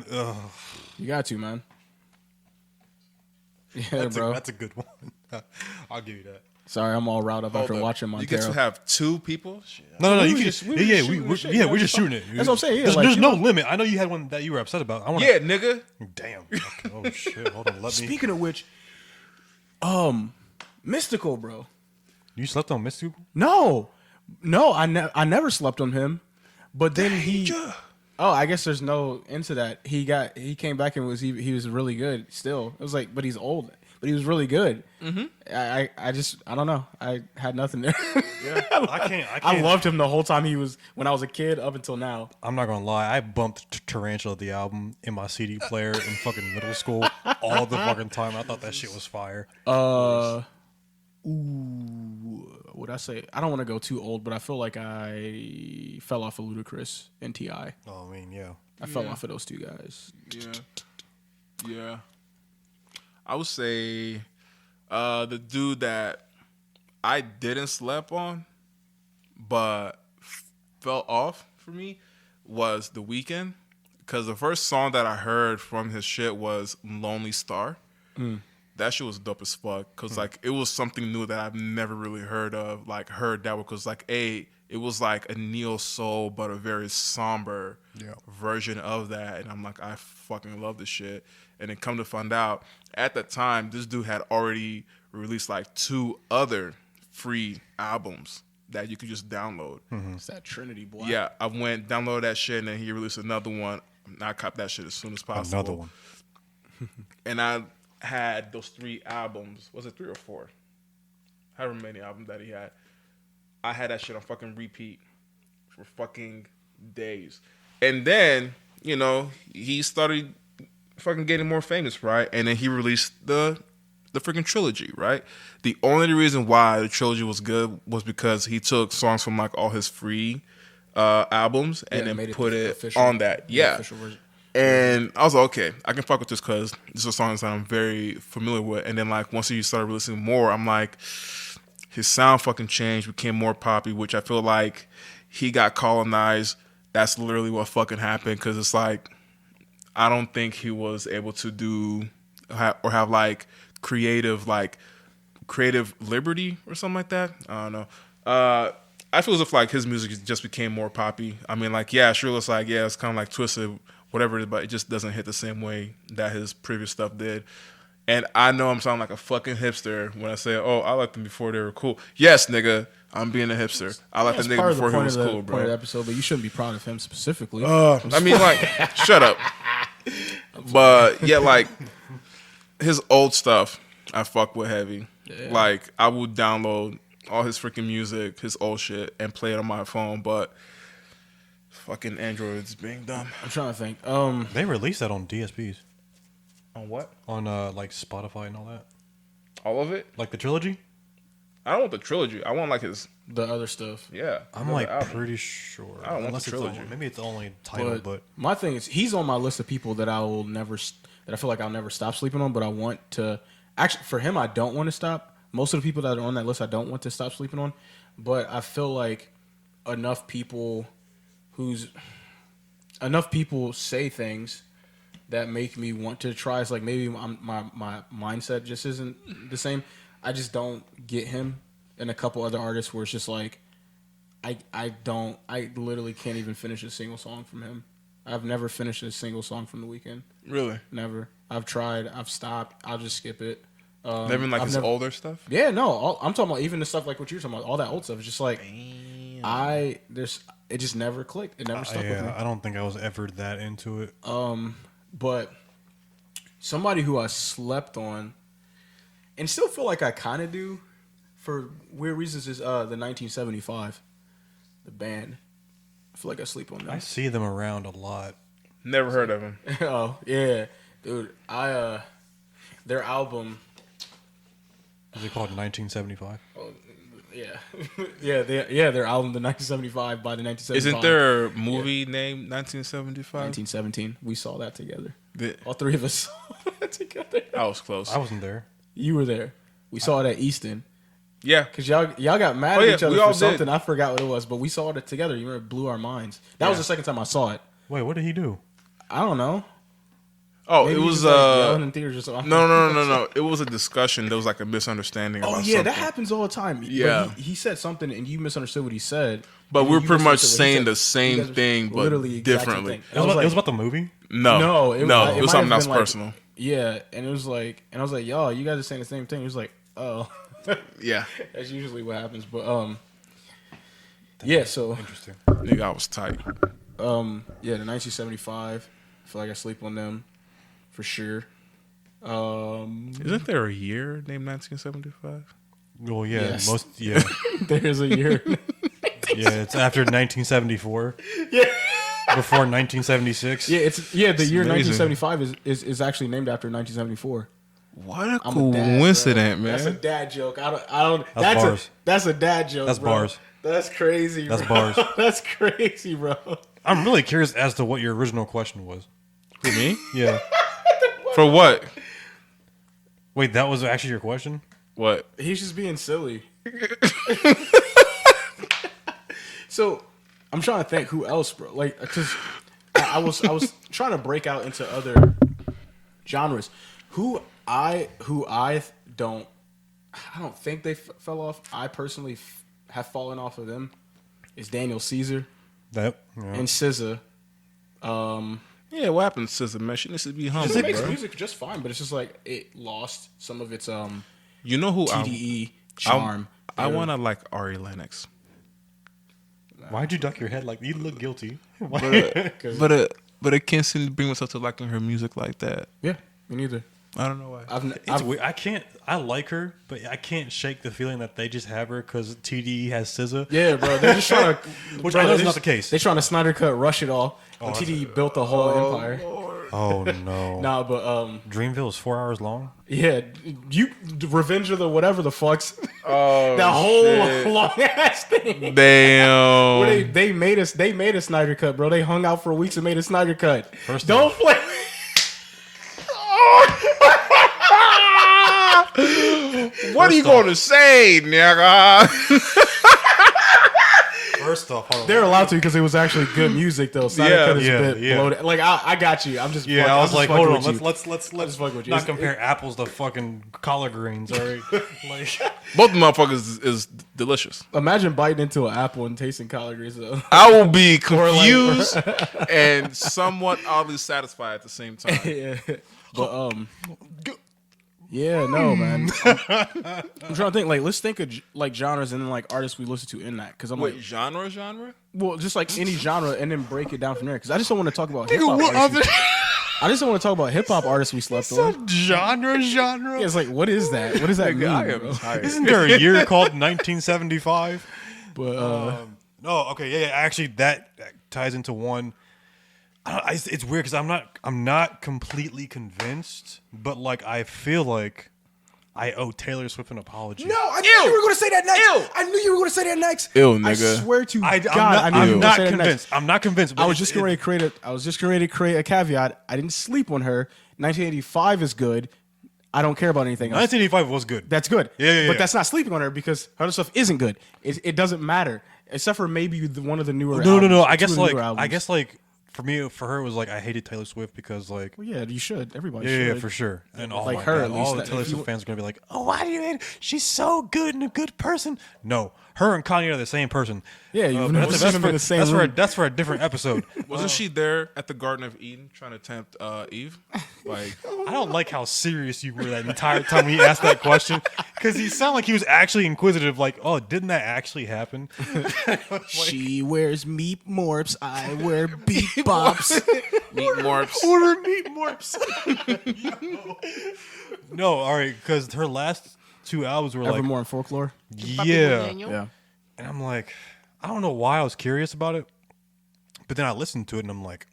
You got to, man. Yeah, bro. that's a good one. I'll give you that. Sorry, I'm all riled up after Hold up. watching You get Montero. to have two people? Shit. No, We you was can. just- we was just shooting the shit, you know, We're just that's shooting it. that's what I'm saying, yeah, There's, like, there's you no know- limit. I know you had one that you were upset about. I want. Yeah, nigga. Damn. Okay. Oh shit. Hold on. Let me. Speaking of which, Mystical, bro. You slept on Mystical? No, I never slept on him. But then he. Oh, I guess there's no into that. He came back and he was really good. Still, it was like, but he's old. But he was really good. Mm-hmm. I don't know. I had nothing there. Yeah. I can't. I loved him the whole time he was when I was a kid up until now. I'm not gonna lie. I bumped Tarantula the album in my CD player in fucking middle school all the fucking time. I thought that shit was fire. What I say? I don't want to go too old, but I feel like I fell off of Ludacris and T.I. Oh, I mean, yeah. I fell off of those two guys. Yeah. I would say the dude that I didn't sleep on, but fell off for me was The Weeknd. Because the first song that I heard from his shit was Lonely Star. That shit was dope as fuck. Because, like, it was something new that I've never really heard of. Like, heard that because, like, it was like a neo soul, but a very somber version of that. And I'm like, I fucking love this shit. And then come to find out, at that time, this dude had already released like 2 other free albums that you could just download. It's that Trinity boy. Yeah, I went download that shit, and then he released another one. And I copped that shit as soon as possible. Another one. And I had those 3 albums. Was it 3 or 4? However many albums that he had. I had that shit on fucking repeat for fucking days. And then, you know, he started fucking getting more famous, right? And then he released the freaking trilogy, right? The only reason why the trilogy was good was because he took songs from like all his free albums and then put it official, on that. Yeah. Official version. And I was like, okay, I can fuck with this because these are songs that I'm very familiar with. And then like once he started releasing more, I'm like, his sound fucking changed, became more poppy, which I feel like he got colonized. That's literally what fucking happened because it's like, I don't think he was able to do or have like creative liberty or something like that. I don't know. I feel as if like his music just became more poppy. I mean, like, yeah, sure, it's like, yeah, it's kind of like Twisted, whatever it is, but it just doesn't hit the same way that his previous stuff did. And I know I'm sounding like a fucking hipster when I say, oh, I liked them before they were cool. Yes, nigga, I'm being a hipster. I liked the nigga before he was cool, Part of bro. the episode, but you shouldn't be proud of him specifically. I mean, like, shut up. But yeah, like his old stuff, I fuck with heavy. Yeah. Like I would download all his freaking music, his old shit, and play it on my phone. But fucking Android's being dumb. I'm trying to think. They released that on DSPs. On what? On like Spotify and all that. All of it? Like the trilogy? I don't want the trilogy. I want like his the other stuff. yeah. I'm like pretty sure. I don't want Unless the it's trilogy. maybe it's the only title, but my thing is, he's on my list of people that I will never, that I feel like I'll never stop sleeping on. But I want to, actually, for him, I don't want to stop. Most of the people that are on that list, I don't want to stop sleeping on. But I feel like enough people say things that make me want to try. It's like maybe my mindset just isn't the same. I just don't get him and a couple other artists where it's just like, I literally can't even finish a single song from him. I've never finished a single song from The Weeknd. Really? Never. I've tried. I've stopped. I'll just skip it. Even like his older stuff. Yeah, no, I'm talking about even the stuff like what you're talking about. All that old stuff is just like it just never clicked. It never stuck with me. I don't think I was ever that into it. But somebody who I slept on, and still feel like I kind of do, for weird reasons, is the 1975, the band. I feel like I sleep on them. I see them around a lot. Never heard of him. Oh yeah, dude. Their album. Is it called 1975? Oh, yeah, their album, the 1975 by the 1975. Isn't there a movie named 1975? 1917. We saw that together. The- All three of us saw that together. I was close. I wasn't there. You were there. We saw it at Easton. Yeah. Cause y'all got mad Oh, at yeah, each other we all for something. did. I forgot what it was, but we saw it together. You remember, it blew our minds. That was the second time I saw it. Wait, what did he do? I don't know. Oh, Maybe it he was like, yelling in theaters or something. no. It was a discussion. There was like a misunderstanding. Oh about yeah, that something. happens all the time. Yeah. But he said something and you misunderstood what he said. But And we're you pretty much misunderstood what he saying said. the same You guys were thing, but literally the exact same differently. thing. It was about the movie? No, it it might was have something that's been like- personal. Yeah, and it was like, and I was like, y'all, you guys are saying the same thing. He was like, oh, Yeah, that's usually what happens. But yeah. So Interesting. nigga, I was tight. yeah, the 1975. I feel like I sleep on them for sure. Isn't there a year named 1975? Well, yeah, Yes. yeah. There's a year. Yeah, it's after 1974. Yeah. Before 1976. Yeah, the year amazing. 1975 is actually named after 1974. What a I'm a dad, coincidence, bro. man. That's a dad joke. I don't. That's bars. That's a dad joke. That's bro. bars. That's crazy. That's bro. bars. That's crazy, bro. I'm really curious as to what your original question was. For me? Yeah. For what? Wait, that was actually your question? What? He's just being silly. So, I'm trying to think who else, bro. Like, because I was trying to break out into other genres. Who I don't think they fell off. I personally have fallen off of them. Is Daniel Caesar That. Yeah. and SZA. Yeah, what happened, Sister Man? She needs to be humble, It makes bro. music just fine, but it's just like it lost some of its You know who TDE charm. I want to like Ari Lennox. Why'd you duck your head like you look guilty? Why? But I can't seem to bring myself to liking her music like that. Yeah, me neither. I don't know why. It's weird. I like her, but I can't shake the feeling that they just have her because TDE has SZA. Yeah, bro. They're just trying to. Which bro, I know is they're not the case. They're trying to Snyder cut rush it all. And TDE built the whole empire. Oh no. Nah, but Dreamville is 4 hours long. yeah, you Revenge of the whatever the fucks. Oh, That whole long ass thing. damn. Where they made a Snyder cut, bro. They hung out for weeks and made a Snyder cut. First Don't off- play. What are you going to say, nigga? First off, hold on. They're allowed to because it was actually good music though. Snyder Yeah, cut is yeah, a bit yeah. bloated. Like I got you. I'm just Yeah, fucking- I I'm was just like, fucking hold on, with you. let's just fucking with you. not It's- compare apples to fucking collard greens, all right? Like, Both motherfuckers is delicious. Imagine biting into an apple and tasting collard greens though. I will be confused and somewhat oddly satisfied at the same time. Yeah, but yeah, no, man. I'm trying to think. Like, let's think of like genres and then like artists we listen to in that. Because I'm Wait, like, genre? well, just like any genre, and then break it down from there. Because I just don't want to talk about hip hop. I just don't want to talk about hip hop artists we slept on. genre? Yeah, it's like, what is that? What does that mean? I am Bro? tired. Isn't there a year called 1975? But No, okay, yeah. Actually, that ties into one. It's weird because I'm not completely convinced, but like I feel like I owe Taylor Swift an apology. no, I knew you were going to say that next. Ew. I knew you were going to say that next. Ew, I nigga. swear to I'm God, I knew you were not going to say that next. convinced. I'm not convinced. But I was just getting ready to create a caveat. I didn't sleep on her. 1985 is good. I don't care about anything else. 1985 was good. That's good. Yeah. But that's not sleeping on her because her other stuff isn't good. It doesn't matter except for maybe one of the newer. No. albums, I two guess of the like newer albums. for her it was like I hated Taylor Swift because like Well, yeah, you should. Everybody yeah, should. for sure. And oh Like my her, God, at least, all the that Taylor if you- Swift fans are gonna be like, oh, why do you hate her? She's so good and a good person. No, Her and Kanye are the same person. Yeah, you've But never seen them in the same room. that's for a different episode. Wasn't she there at the Garden of Eden trying to tempt Eve? Like, I don't like how serious you were that entire time he asked that question, because he sounded like he was actually inquisitive. Like, oh, didn't that actually happen? She wears meat morphs. I wear beat bops. meat morphs. Order meat morphs. No, all right, because her last 2 albums were like, Evermore and Folklore. yeah. Yeah. And I'm like, I don't know why I was curious about it, but then I listened to it and I'm like,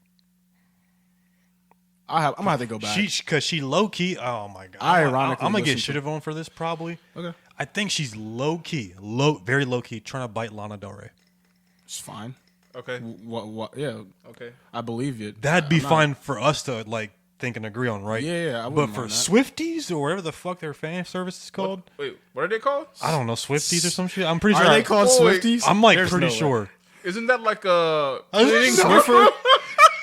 I'm gonna have to go back. because she low key. Oh my god! I ironically I'm gonna get listened shit on for this probably. Okay. I think she's low key, very low key, trying to bite Lana Del Rey. It's fine. Okay. What? Yeah, Okay. I believe it. That'd be I'm not- fine for us to like think and agree on, right? Yeah, I But wouldn't for mind that. Swifties or whatever the fuck their fan service is called, Wait, what are they called? I don't know, Swifties or some shit. I'm pretty Are sure. they called Oh, wait. Swifties? I'm like There's pretty no way. sure. Isn't that like a Swiffer.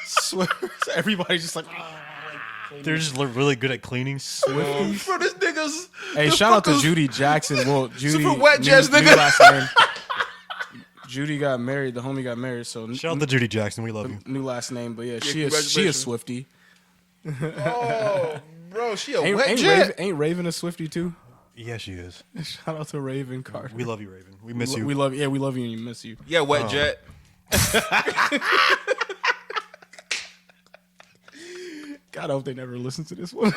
Swiffer. Everybody's just like, They're just really good at cleaning. Swifties. Bro, this nigga's. Hey, this shout out to fucker's- Judy Jackson. Well, Judy. Super wet jazz new nigga. last name. Judy got married. The homie got married. So Shout out to Judy Jackson. We love you. new last name. But yeah, she is congratulations. Swiftie. Oh, bro, she a Ain't, wet ain't, jet. Raven, ain't Raven a Swiftie too? Yeah, she is. Shout out to Raven Carter. We love you, Raven. We miss you. We love you and you miss you. Yeah, wet jet. God, I hope they never listen to this one.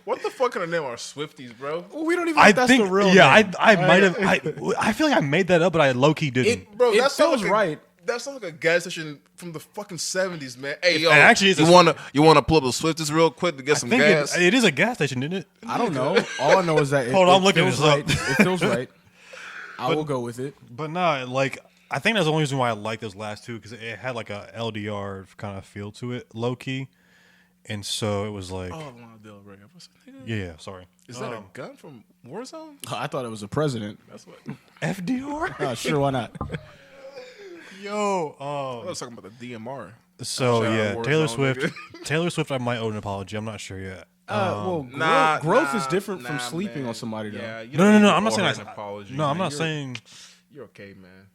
What the fuck kind of name are Swifties, bro? We don't even know I if that's think, the real yeah, name. I might have. I feel like I made that up, but I low key didn't. Bro, It that sounds feels like right. That sounds like a gas station from the fucking 70s, man. Hey, yo, actually is you a- wanna pull up the Swifties real quick to get I some think gas? it is a gas station, isn't it? I don't know. All I know is that Hold on, I'm it looking feels this up. right. It feels right. I will go with it. But no, like I think that's the only reason why I like those last two, because it had like a LDR kind of feel to it, low key, and so it was like, Oh, Lana Del Rey. I was like, nigga, yeah, sorry. is that a gun from Warzone? I thought it was a president. That's what. FDR? Sure, why not? Yo, I was talking about the DMR. so Shout out yeah, Warzone, Taylor nigga. Swift. Taylor Swift, I might owe an apology. I'm not sure yet. Growth is different from sleeping on somebody, though. Yeah, you No, don't no, need I'm not to saying owe that. her an apology. No, I'm man. not saying. You're okay, man.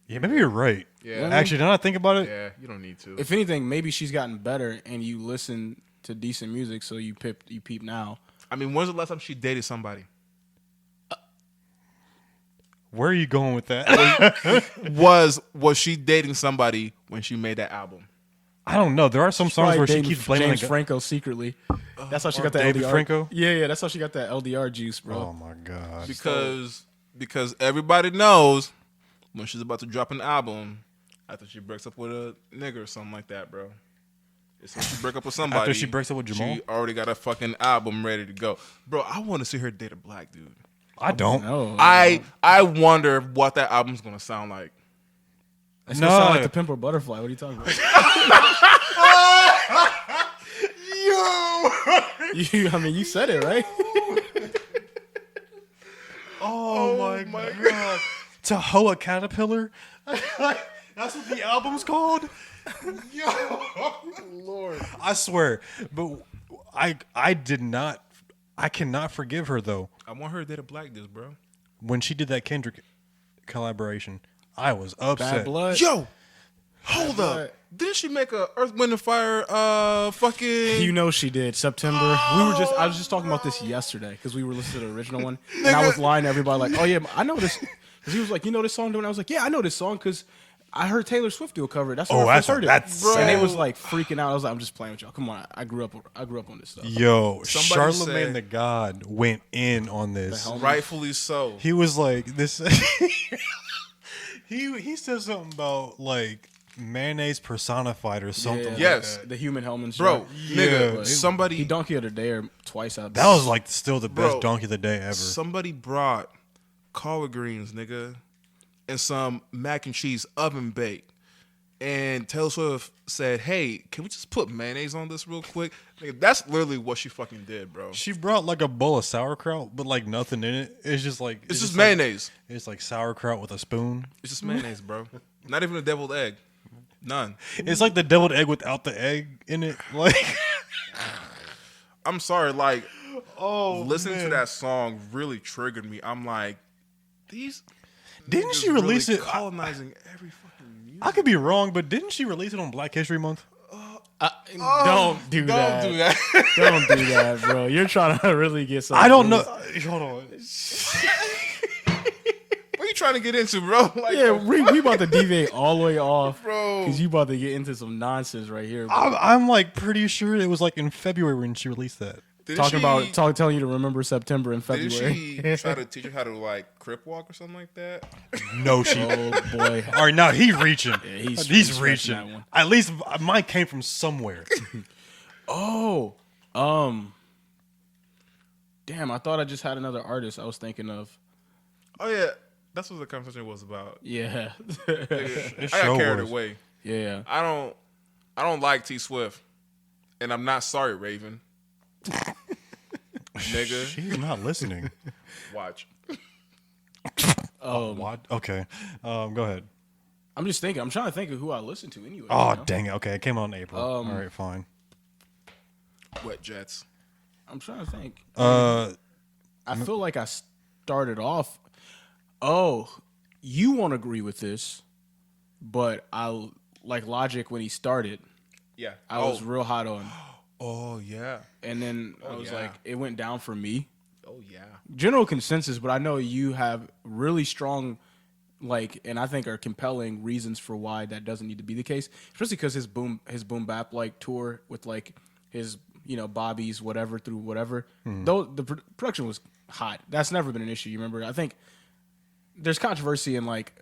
Yeah, maybe you're right. Yeah. Actually, now that I think about it, Yeah, you don't need to. If anything, maybe she's gotten better, and you listen to decent music, so you peep now. I mean, when's the last time she dated somebody? where are you going with that? Was she dating somebody when she made that album? I don't know. There are some songs Probably where she dating keeps blaming James the guy. Franco secretly. That's how she or got that David LDR. Franco? Yeah, that's how she got that LDR juice, bro. Oh my god. Because everybody knows when she's about to drop an album after she breaks up with a nigga or something like that, bro. It's when she break up with somebody. After she breaks up with Jamal? she already got a fucking album ready to go, bro. I want to see her date a black dude. I don't. No, I wonder what that album's gonna sound like. it's gonna sound like No. the Pimp or Butterfly. What are you talking about? I mean, you said it, right? Oh my god. Tahoe Caterpillar? That's what the album's called? Lord, I swear. But I cannot forgive her though. I want her to date a black dude, bro. When she did that Kendrick collaboration, I was Bad upset. blood. Yo, hold blood. up. Didn't she make a Earth, Wind, and Fire? Fucking. You know she did. September. I was just talking about this yesterday because we were listening to the original one, and I was lying to everybody like, "Oh yeah, I know this." Because he was like, "You know this song?" And I was like, "Yeah, I know this song because I heard Taylor Swift do a cover. That's when I first heard it." that's And they sad. was like freaking out. I was like, "I'm just playing with y'all. Come on, I grew up on this stuff." Yo, Somebody Charlemagne said- the God went in on this. hell? Rightfully so. He was like this. he said something about like mayonnaise personified or something. Yeah, like Yes. that. the Human Hellman's Bro, Yeah. nigga, He somebody He donkey of the day or twice out. That was like still the best Bro, donkey of the day ever. somebody brought collard greens, nigga, and some mac and cheese oven baked. And Taylor Swift said, "Hey, can we just put mayonnaise on this real quick?" Nigga, that's literally what she fucking did, bro. She brought like a bowl of sauerkraut, but like nothing in it. It's just like It's just like- mayonnaise. it's like sauerkraut with a spoon. It's just mayonnaise, bro. Not even a deviled egg. None. It's like the deviled egg without the egg in it. Like, I'm sorry, like oh, listening to that song really triggered me. I'm like, these Didn't she Niggas release really it? colonizing every fucking music. I could be wrong, but didn't she release it on Black History Month? Don't do that. Don't do that. Don't do that, bro. You're trying to really get something. I don't know. Hold on. What are you trying to get into, bro? Like, Yeah, we about to deviate all the way off, Bro. because you about to get into some nonsense right here. Bro. I'm like pretty sure it was like in February when she released that. Telling you to remember September and Did February. she try to teach her how to like crip walk or something like that? No, she. Oh boy. All right, now he's reaching. he's he's stretching reaching. that one. At least mine came from somewhere. Oh, damn! I thought I just had another artist I was thinking of. Oh yeah, that's what the conversation was about. Yeah, I sure got carried was. away. yeah. I don't like T Swift, and I'm not sorry, Raven. Nigga, She's not listening. watch. What? Okay. Go ahead. I'm just thinking. I'm trying to think of who I listen to anyway. Oh, you know? dang it. Okay, it came out in April. All right, fine. Wet Jets. I'm trying to think. Uh, I feel like I started off. Oh, you won't agree with this, but I like Logic when he started. Yeah, I was real hot on, Oh yeah. and then I was yeah. like, it went down for me. Oh yeah. General consensus, but I know you have really strong, like, and I think are compelling reasons for why that doesn't need to be the case. Especially because his boom bap like tour with like his Bobby's whatever through whatever. Though the production was hot. That's never been an issue. You remember? I think there's controversy and like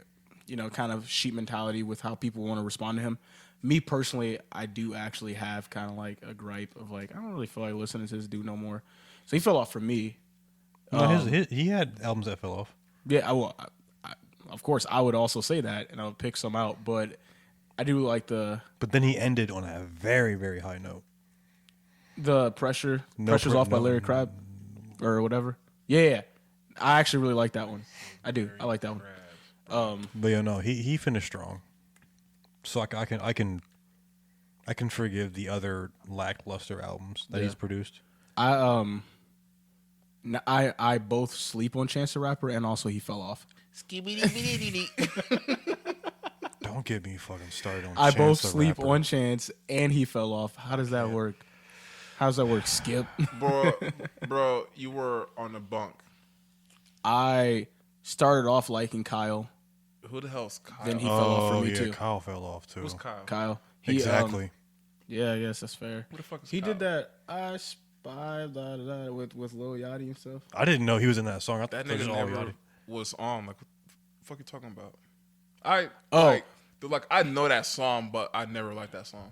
kind of sheep mentality with how people want to respond to him. Me personally, I do actually have kind of like a gripe of like I don't really feel like listening to this dude no more. So he fell off for me. no, he had albums that fell off. Yeah, of course, I would also say that, and I would pick some out. But I do like the But then he ended on a very, very high note. pressure. No Pressure's pre- off by no- Larry Crabb or whatever. Yeah, I actually really like that one. I do. I like that one. But yeah, no, he finished strong. So I can forgive the other lackluster albums that he's produced. I both sleep on Chance the Rapper, and also he fell off. Don't get me fucking started on. I Chance both the sleep Rapper. on Chance, and he fell off. How does that work? How does that work, Skip? Bro, you were on the bunk. I started off liking Kyle. Who the hell's Kyle? Then he fell off for me yeah, too. Kyle fell off too. Who's Kyle? Kyle. He, Exactly. Yeah, I guess that's fair. Who the fuck is He Kyle? did that I Spy with Lil Yachty and stuff. I didn't know he was in that song. I thought That it was nigga all never Yachty. was on. Like, what the fuck you talking about? I know that song, but I never liked that song.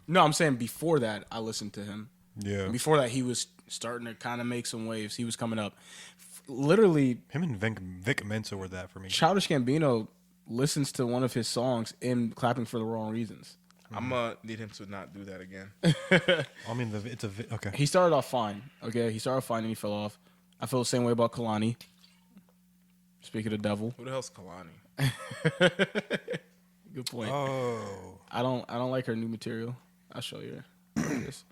No, I'm saying before that I listened to him. Yeah. Before that he was starting to kind of make some waves. He was coming up. Literally, Him and Vic Mensa were that for me. Childish Gambino listens to one of his songs and clapping for the wrong reasons. I'm gonna need him to not do that again. I mean, okay. He started off fine. Okay, he started off fine and he fell off. I feel the same way about Kalani. Speaking of the devil, Who the hell's Kalani? good point. Oh. I don't like her new material. I'll show you. This.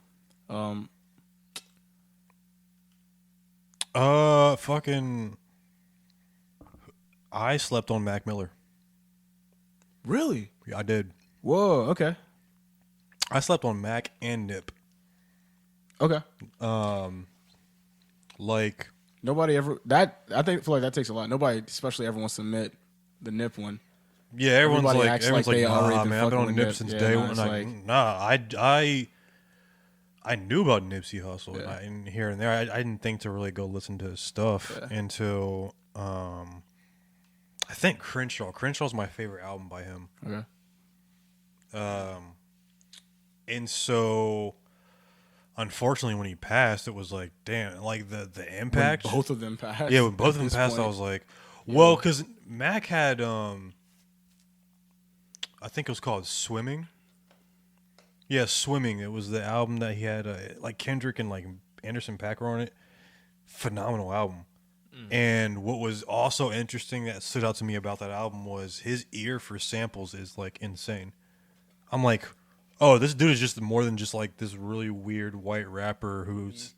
Fucking. I slept on Mac Miller. Really? Yeah, I did. Whoa. Okay. I slept on Mac and Nip. Okay. Like, Nobody ever feel like that takes a lot. Nobody, especially ever wants to admit the Nip one. yeah, everyone's Everybody like, acts like they already nah, been man, I've been fucking on with Nip Nip. since Yeah, day nah, one. it's Like, like- nah, I knew about Nipsey Hussle Yeah. and here and there. I didn't think to really go listen to his stuff until I think Crenshaw. Crenshaw's my favorite album by him. Okay. And so, unfortunately, when he passed, it was like, damn, like the impact. When both of them passed. Yeah, when both of them at this passed, I point. was like, well, because Mac had, I think it was called Swimming. Yeah, Swimming. It was the album that he had, like Kendrick and like Anderson .Paak on it. Phenomenal album. And what was also interesting that stood out to me about that album was his ear for samples is like insane. I'm like, oh, this dude is just more than just like this really weird white rapper who's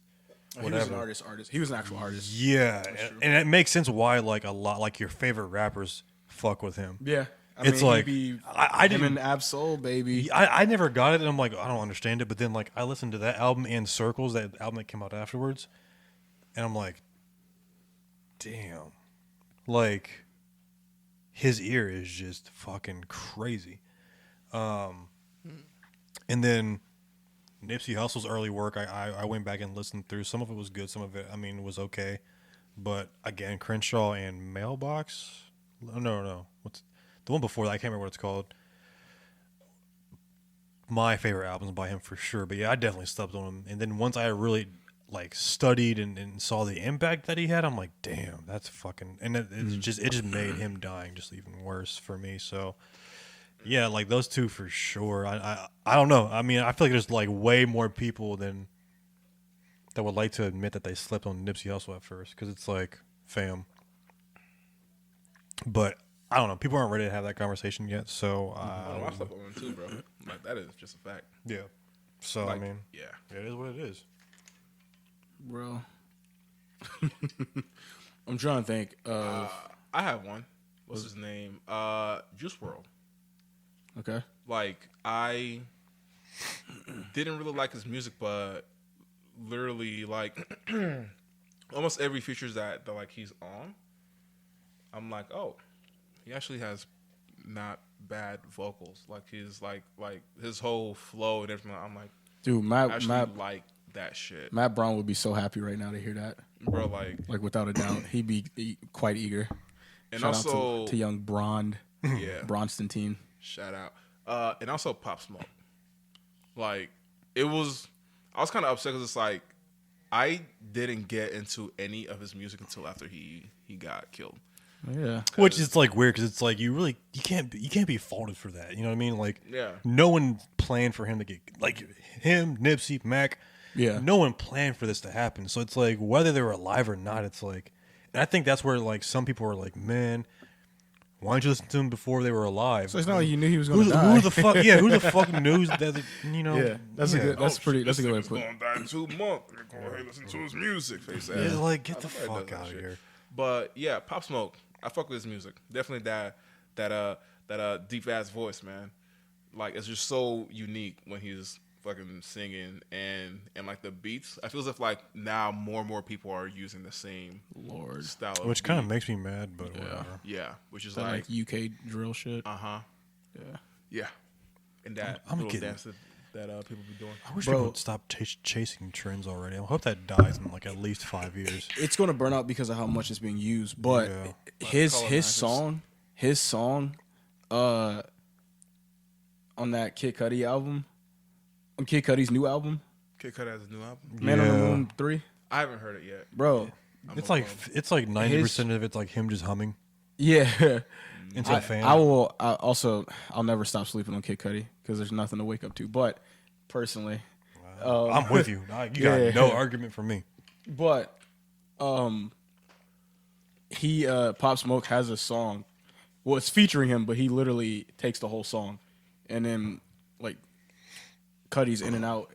He was an artist. He was an actual artist. Yeah, and it makes sense why like a lot like your favorite rappers fuck with him. Yeah. It's mean, like I him didn't. and Absol, baby. I never got it, and I'm like, I don't understand it. But then, like, I listened to that album and Circles, that album that came out afterwards, and I'm like, damn, like, his ear is just fucking crazy. And then Nipsey Hussle's early work, I went back and listened through. Some of it was good, some of it, I mean, was okay. But again, Crenshaw and Mailbox, no, what's the one before that? I can't remember what it's called. My favorite albums by him for sure. But yeah, I definitely stepped on him. And then once I really like studied and saw the impact that he had, I'm like, damn, that's fucking. And it just made him dying just even worse for me. So yeah, like those two for sure. I don't know. I mean, I feel like there's like way more people than that would like to admit that they slept on Nipsey Hussle at first, because it's like, fam. But I don't know. People aren't ready to have that conversation yet. So I slept on him too, bro. Like that is just a fact. yeah. So Like, I mean, yeah. it is what it is. Bro. I'm trying to think of. I have one. What's his name? Juice World. Okay. Like I didn't really like his music, but literally like almost every features that like he's on, I'm like, oh, he actually has not bad vocals. Like his like his whole flow and everything. I'm like, Dude, I actually like that shit, Matt Brown would be so happy right now to hear that. bro. Like without a doubt, he'd be quite eager. And Shout also out to young Brond, yeah, Bronstentine. shout out. And also Pop Smoke. Like I was kind of upset because it's like I didn't get into any of his music until after he got killed. Yeah. Which is like weird, because it's like you can't be faulted for that. You know what I mean? Like, Yeah. no one planned for him to get, like, him, Nipsey, Mac. Yeah. No one planned for this to happen. So it's like, whether they were alive or not, it's like, and I think that's where like some people are like, man, why didn't you listen to him before they were alive? So it's not like you knew he was going to die. Who the fuck? Yeah, who the fuck knows that? You know? Yeah, that's a good. That's pretty. That's a good way to put it. Gonna die in 2 months. Go ahead, listen to his music. Face ass. Yeah, like get the Nobody fuck does that out of shit. here. But yeah, Pop Smoke. I fuck with his music. Definitely that deep ass voice, man. Like it's just so unique when he's fucking singing and like the beats. I feel as if like now more and more people are using the same style of Which kind of beat. makes me mad, but whatever. Yeah, which is That, like like UK drill shit. yeah, and that I'm little kidding. dance that people be doing. I wish Bro. people would stop chasing trends already. I hope that dies in like at least 5 years. It's going to burn out because of how much it's being used. But Yeah. his song, on that Kid Cudi album, on Kid Cudi's new album, Kid Cudi has a new album. Man on the Yeah. Moon 3, I haven't heard it yet. bro. It's like 90% of it's like him just humming Yeah. into a fan. I'll never stop sleeping on Kid Cudi because there's nothing to wake up to. But personally, I'm with you. You got Yeah. no argument from me. but he Pop Smoke has a song. Well, it's featuring him, but he literally takes the whole song, and then like Cudi's in and out.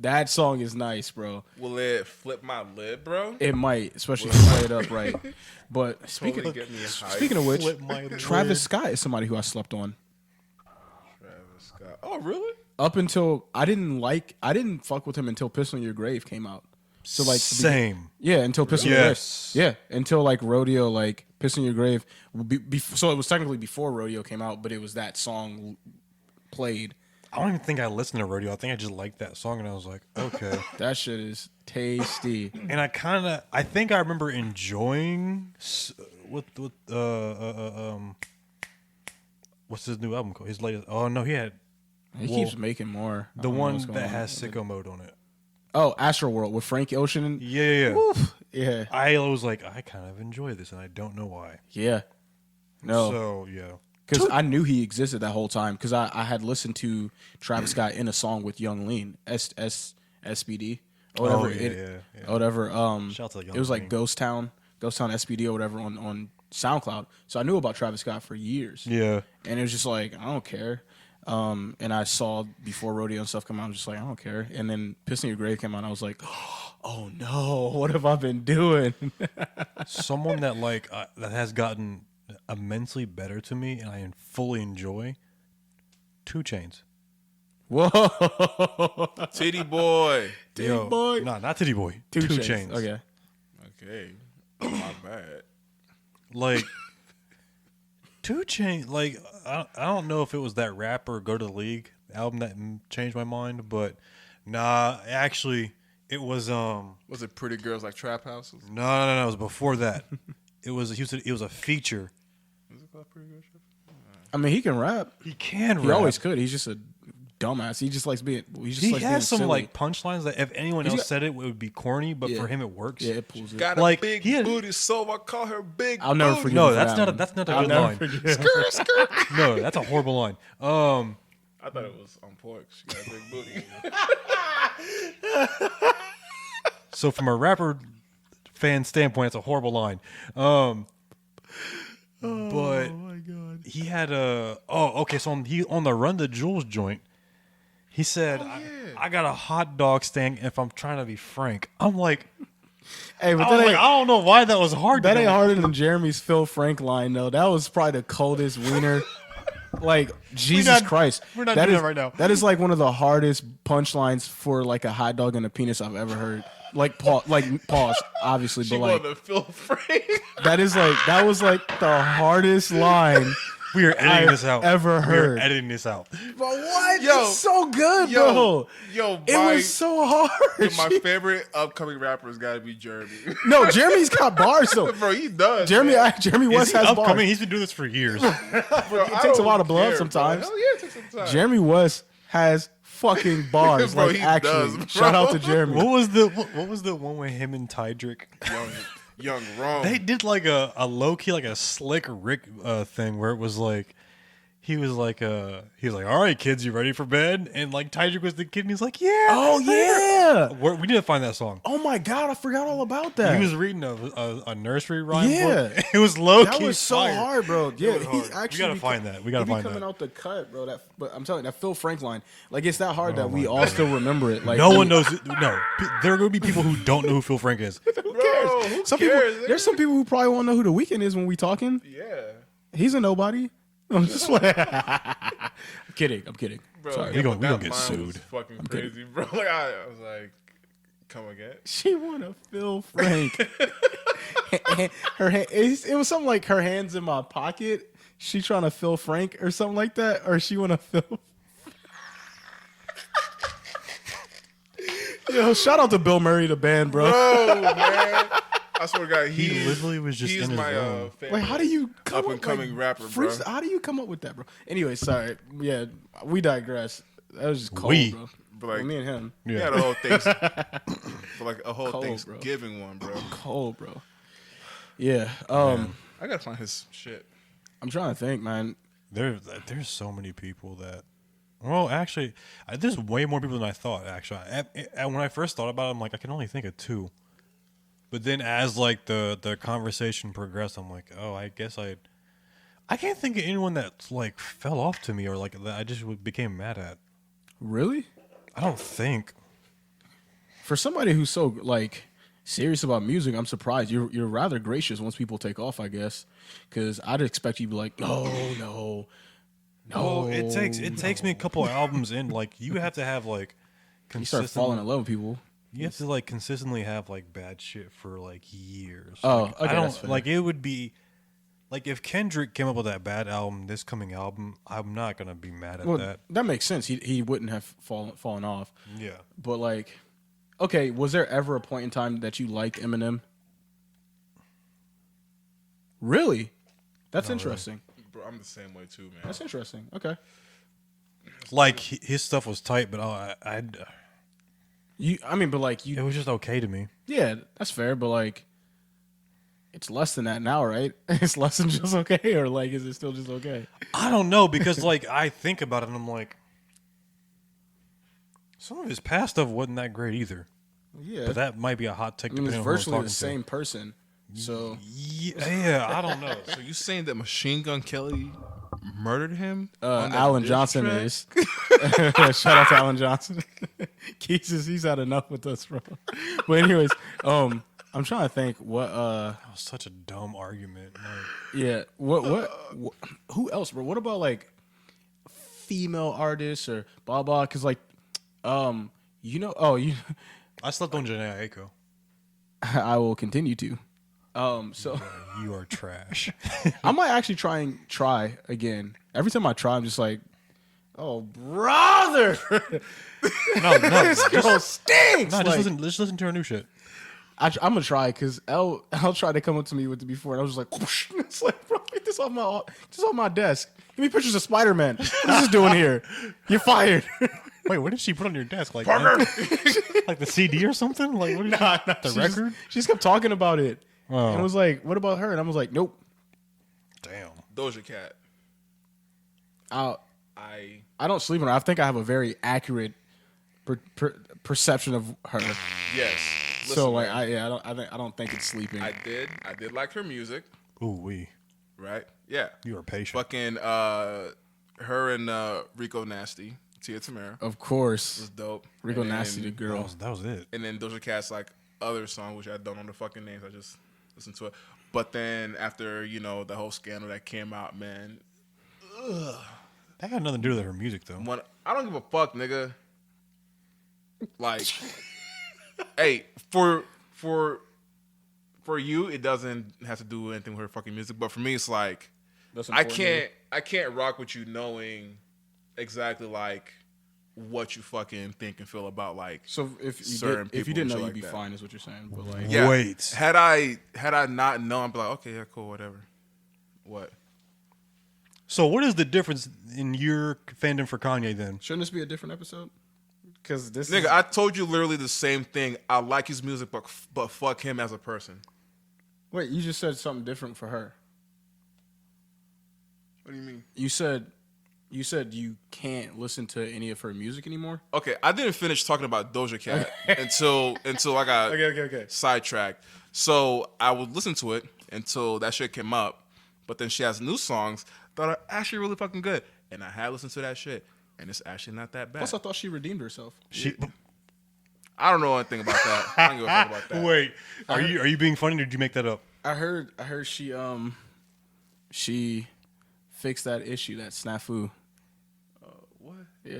That song is nice, bro. Will it flip my lid, bro? It might, especially if you play it up right. But Totally get me hyped. speaking of which, Flip my Travis lid. Scott is somebody who I slept on. Travis Scott. Oh, really? Up until I didn't fuck with him until "Piss on Your Grave" came out. So like Same. yeah, until "Piss on Yes. Your Grave." Yeah, until like Rodeo, like "Piss on Your Grave." So it was technically before Rodeo came out, but it was that song played. I don't even think I listened to radio. I think I just liked that song, and I was like, okay. That shit is tasty. And I think I remember enjoying what's his new album called? His latest. Oh no, he Keeps making more. I the don't know one what's going that on. has sicko mode on it. Oh, Astro World with Frank Ocean. And, Yeah. yeah, I was like, I kind of enjoy this, and I don't know why. yeah. No, So yeah. because I knew he existed that whole time. Because I had listened to Travis Scott in a song with Young Lean, SBD or whatever. Yeah. Or whatever. Shout out to Young it was like Lean. Ghost Town SBD or whatever on SoundCloud. So I knew about Travis Scott for years. Yeah. And it was just like, I don't care. And I saw before Rodeo and stuff come out, I'm just like, I don't care. And then Piss in Your Grave came out, and I was like, oh no, what have I been doing? Someone that like that has gotten immensely better to me, and I fully enjoy. 2 Chainz. Whoa. Titty boy. Titty boy. Nah, not Titty Boy. 2 Chainz. Okay. Okay. My bad. Like 2 Chainz. Like I don't know if it was that rap or Go to the League album that changed my mind, but nah, actually it was Was it Pretty Girls Like Trap Houses? no, it was before that. It was a feature. Was it called Pretty Girls? I mean, he can rap. He can He rap. always could. He's just a dumbass. He just likes being. He likes being has some silly. like punchlines that if anyone else got- said it would be corny, but Yeah. for him it works. Yeah, it pulls it. Got Like, a big he had- booty, so I call her Big I'll never Booty. forget. No, him for that's that not a one. that's not a I'll good never line. forget. No, that's a horrible line. I thought it was on point. She got a big booty. So from a rapper fan standpoint, it's a horrible line. But my God. he had a okay. So on the Run the Jewels joint, he said, I got a hot dog stand. If I'm trying to be frank, I'm like, Hey, but I that ain't, don't know why that was hard. that to ain't do. harder than Jeremy's Phil Frank line though. That was probably the coldest wiener. Like Jesus not- Christ, we're not That doing is- that right now. That is like one of the hardest punchlines for like a hot dog and a penis I've ever heard. Like pause, obviously, She but like wanted to feel free. that was like the hardest line We are editing I've this out. ever We heard. are editing this out. But what? Yo, It's so good, bro. Yo, It was so hard. my favorite upcoming rapper's got to be Jeremy. No, Jeremy's got bars though. Bro, he does. Jeremy man. West Is he has upcoming? bars. He's been doing this for years. Bro, It I takes a don't lot of blood care, sometimes. Bro. Hell yeah, it takes some time. Jeremy West has fucking bars. Bro, like he actually, does, shout out bro. to Jeremy. what was the one with him and Tydrick? Young Rome. They did like a low key, like a slick Rick thing where it was like he was like, all right, kids, you ready for bed? And like Tydrick was the kid, and he's like, yeah. Oh yeah. We need to find that song. Oh my god, I forgot all about that. He was reading a nursery rhyme Yeah. book. It was low That key. was so fire. hard, bro. Yeah, was he hard. actually. We gotta be- find that. We gotta he be find coming that. out the cut, bro. But I'm telling you, that Phil Frank line, like it's that hard that we all still remember it. Like No one knows. No, there are going to be people who don't know who Phil Frank is. Who cares? Who Some cares, people. There's some people who probably won't know who The Weeknd is when we talking. Yeah. He's a nobody. I'm just like, I'm kidding. Bro, Sorry. We gonna but that get line sued. was fucking crazy, bro. Like, I was like, come again? She wanna Phil Frank. Her hand, it was something like her hands in my pocket. She trying to Phil Frank or something like that, or she wanna Phil. Yo, shout out to Bill Murray, the band, bro. Bro, man. I swear to God, He literally was just he's in his my zone. favorite Like, how do you come up up and coming like, rapper, bro. How do you come up with that, bro? Anyway, sorry. Yeah, we digress. That was just cold, We. bro. But like, Well, me and him, we Yeah. had a whole for like a whole Cold, bro. Thanksgiving one, bro. cold, bro. Yeah. I gotta find his shit. I'm trying to think, man. There's so many people that. Well, actually, there's way more people than I thought. Actually, and when I first thought about it, I'm like, I can only think of 2. But then, as like the conversation progressed, I'm like, oh, I guess I can't think of anyone that like fell off to me or like that I just became mad at. Really? I don't think. For somebody who's so like serious about music, I'm surprised. You're rather gracious once people take off, I guess, because I'd expect you to be like, no. Oh, it takes me a couple of albums in. Like you have to have like You start falling in love with people. You have to like consistently have like bad shit for like years. Oh, Like, okay, I that's don't fair. like it would be like if Kendrick came up with that bad album, this coming album, I'm not gonna be mad at Well, that. that makes sense. He wouldn't have fallen off. Yeah. But like, okay, was there ever a point in time that you liked Eminem? Really? That's interesting. Bro, I'm the same way too, man. That's interesting. Okay. Like his stuff was tight, but it was just okay to me. Yeah, that's fair. But like, it's less than that now, right? It's less than just okay, or like, is it still just okay? I don't know because like I think about it and I'm like, some of his past stuff wasn't that great either. Yeah, But that might be a hot take. I mean, it's depending on who I'm virtually talking the to. same person. So Yeah, I don't know. So you saying that Machine Gun Kelly murdered him? on that Alan diss Johnson track? is. Shout out to Alan Johnson. He's had enough with us, bro. But anyways, I'm trying to think what That was such a dumb argument. Like, yeah, what who else, bro? What about like female artists or blah blah? Because like you I slept on Janae Aiko. I will continue to. So You are trash. I might actually try again. Every time I try, I'm just like, oh brother, no, this girl stinks. no, Like, just listen to her new shit. I'm gonna try because L tried to come up to me with it before, and I was just like, whoosh. It's like, bro, get this off my desk. Give me pictures of Spider-Man. What's this doing here? You're fired. Wait, what did she put on your desk? Like, Parker! like the CD or something? Like, what did the record? She just kept talking about it, Oh. and I was like, what about her? And I was like, nope. Damn. Doja Cat. I don't sleep on her. I think I have a very accurate perception of her. Yes. So Listen, like, man, I don't think it's sleeping. I did like her music, Ooh, wee. right? Yeah. You are patient. Fucking her and Rico Nasty, Tia Tamera, Of course, was dope. Rico And Nasty, the then- girl. That was it. And then Doja Cat's like other song, which I don't know the fucking names. I just listened to it. But then after the whole scandal that came out, man, That got nothing to do with her music, though. I don't give a fuck, nigga. Like, hey, for you, it doesn't have to do anything with her fucking music. But for me, it's like That's I important. can't rock with you knowing exactly like what you fucking think and feel about like. So if you certain if you people didn't and know, shit you'd like be that. fine, is what you're saying. But like, Yeah, Wait. Had I not known, I'd be like, okay, yeah, cool, whatever. What? So, what is the difference in your fandom for Kanye then? shouldn't this be a different episode? Because this Nigga, is, I told you literally the same thing. I like his music, but fuck him as a person. wait, you just said something different for her. What do you mean? You said you can't listen to any of her music anymore. Okay, I didn't finish talking about Doja Cat until I got Okay. sidetracked. So I would listen to it until that shit came up. But then she has new songs that are actually really fucking good. And I had listened to that shit. And it's actually not that bad. Plus, I thought she redeemed herself. I don't know anything about that. I don't give a fuck about that. Wait, are you being funny or did you make that up? I heard she fixed that issue, that snafu. What? Yeah.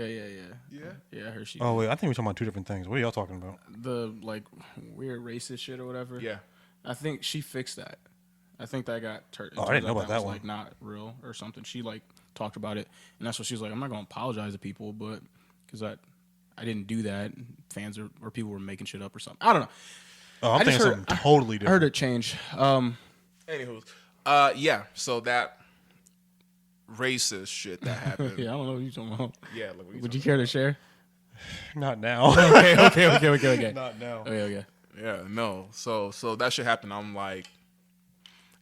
I heard she. Oh, wait, I think we're talking about two different things. What are y'all talking about? The like weird racist shit or whatever. Yeah. I think she fixed that. I think that got turned. Oh, I didn't know about that was, one. Like not real or something. She like talked about it, and that's what she was like. I'm not gonna apologize to people, but because I didn't do that. Fans or people were making shit up or something. I don't know. Oh, I'm I just thinking heard- something totally I different. heard it change. Anywho, yeah. So that racist shit that happened. Yeah, I don't know what you're talking about. Yeah. Like, what Would you care to share? Not now. Okay. Not now. Okay. Yeah, no. So that shit happened. I'm like,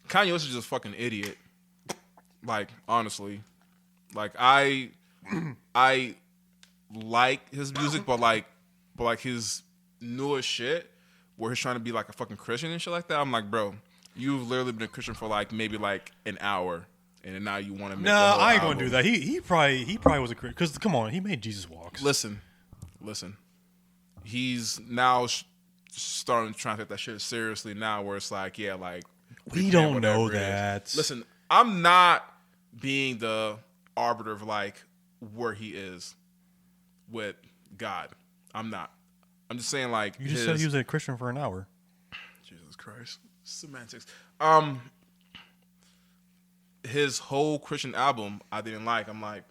Kanye West is just a fucking idiot. Like, honestly. Like, I like his music, but like his newest shit where he's trying to be like a fucking Christian and shit like that. I'm like, bro, you've literally been a Christian for like maybe like an hour, and then now you want to make No, a whole I ain't album. gonna do that. He probably was a Christian. Because come on, he made Jesus walks. Listen. He's now starting to try to take that shit seriously now, where it's like, yeah, like We repent, don't know whatever it is. that. Listen, I'm not being the arbiter of like where he is with God. I'm not. I'm just saying like You just said he was a Christian for an hour. Jesus Christ. Semantics. His whole Christian album I didn't like. I'm like,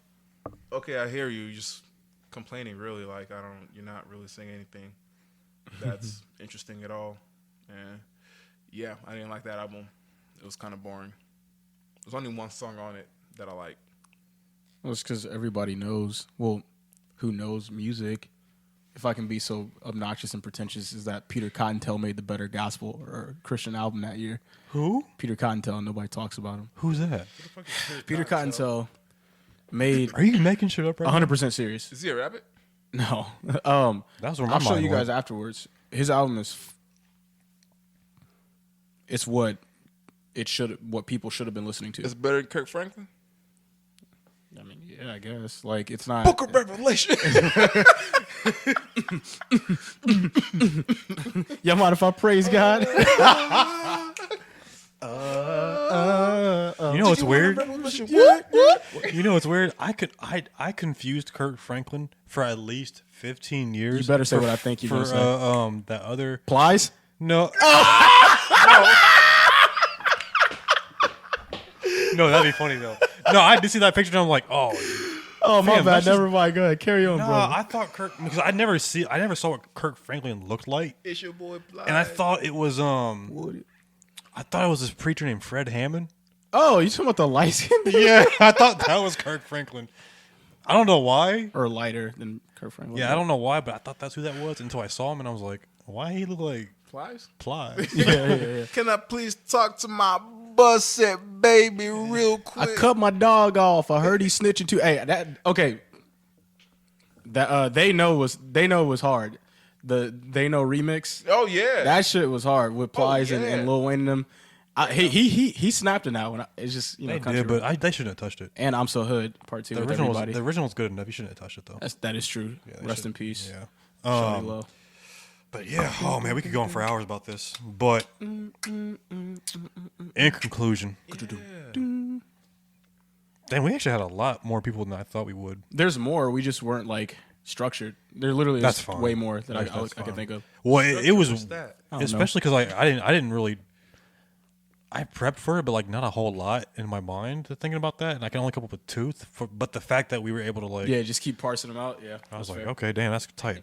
okay, I hear you. You're just complaining really. Like you're not really saying anything that's interesting at all. And yeah, I didn't like that album. It was kind of boring. There's only one song on it that I like. Well, it's because everybody knows. Well, who knows music? If I can be so obnoxious and pretentious, is that Peter Cottontail made the better gospel or Christian album that year. Who? Peter Cottontail, nobody talks about him. Who's that? Peter Cottontail made Are you making shit up right now? 100% serious. Is he a rabbit? No. That's where my I'll show mind you guys went. afterwards. His album is it's what people should have been listening to. It's better than Kirk Franklin? Yeah, I guess. Like, it's not. Book of Revelation. You mind if I praise God? You know what's weird? You know what's weird? I confused Kirk Franklin for at least 15 years. You better say what I think you're for gonna say. that other Plies? no. No, that'd be funny though. No, I did see that picture and I'm like, oh. Oh, my Fam, bad. that's just- Never mind. Go ahead. Carry on, No, bro. I thought Kirk because I never saw what Kirk Franklin looked like, It's your boy Bly. and I thought it was this preacher named Fred Hammond. Oh, you talking about the light skin? Yeah, I thought that was Kirk Franklin. I don't know why. Or lighter than Kurt Franklin. Yeah, I don't know why, but I thought that's who that was until I saw him and I was like, why he look like Flies? Plies? Yeah. Can I please talk to my busset baby real quick? I cut my dog off. I heard he's snitching too. Hey, that okay. That they know it was hard. The They Know remix. Oh yeah. That shit was hard with Plies yeah. and Lil Wayne and them. He snapped it now. It's just They country did, rap. but they shouldn't have touched it. And I'm So Hood Part 2 The with original everybody. was good enough. You shouldn't have touched it though. That is true. they Rest should- in peace. Yeah. Shawty Low. But yeah, oh man, we could go on for hours about this. But in conclusion, damn, we actually had a lot more people than I thought we would. There's more. We just weren't like structured. There literally That's is fine. way more that I That's can fine. think of. Well, it was What's that? I don't know. especially because I didn't really. I prepped for it, but like not a whole lot in my mind thinking about that, and I can only come up with two. But the fact that we were able to like, Yeah, just keep parsing them out. Yeah, I was that's like, fair. okay, damn, that's tight.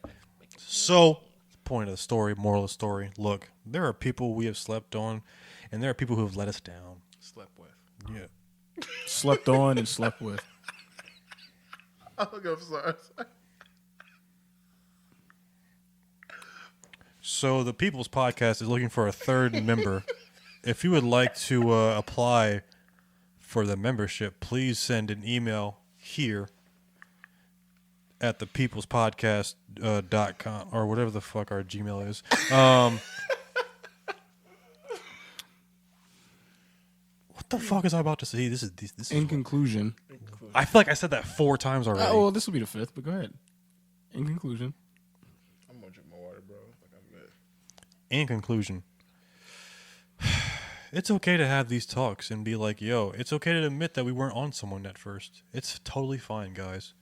So, point of the story, moral of the story. Look, there are people we have slept on, and there are people who have let us down. Slept with. Yeah. Slept on and slept with. Oh, I'm sorry. So the People's Podcast is looking for a third member. If you would like to apply for the membership, please send an email here at thepeoplespodcast.com or whatever the fuck our Gmail is. What the fuck is I about to say? This is In conclusion, I feel like I said that 4 times already. well, this will be the 5th, but go ahead. In conclusion, I'm gonna drink my water, bro. Like I'm good. In conclusion, it's okay to have these talks and be like, yo, it's okay to admit that we weren't on someone at first. It's totally fine, guys.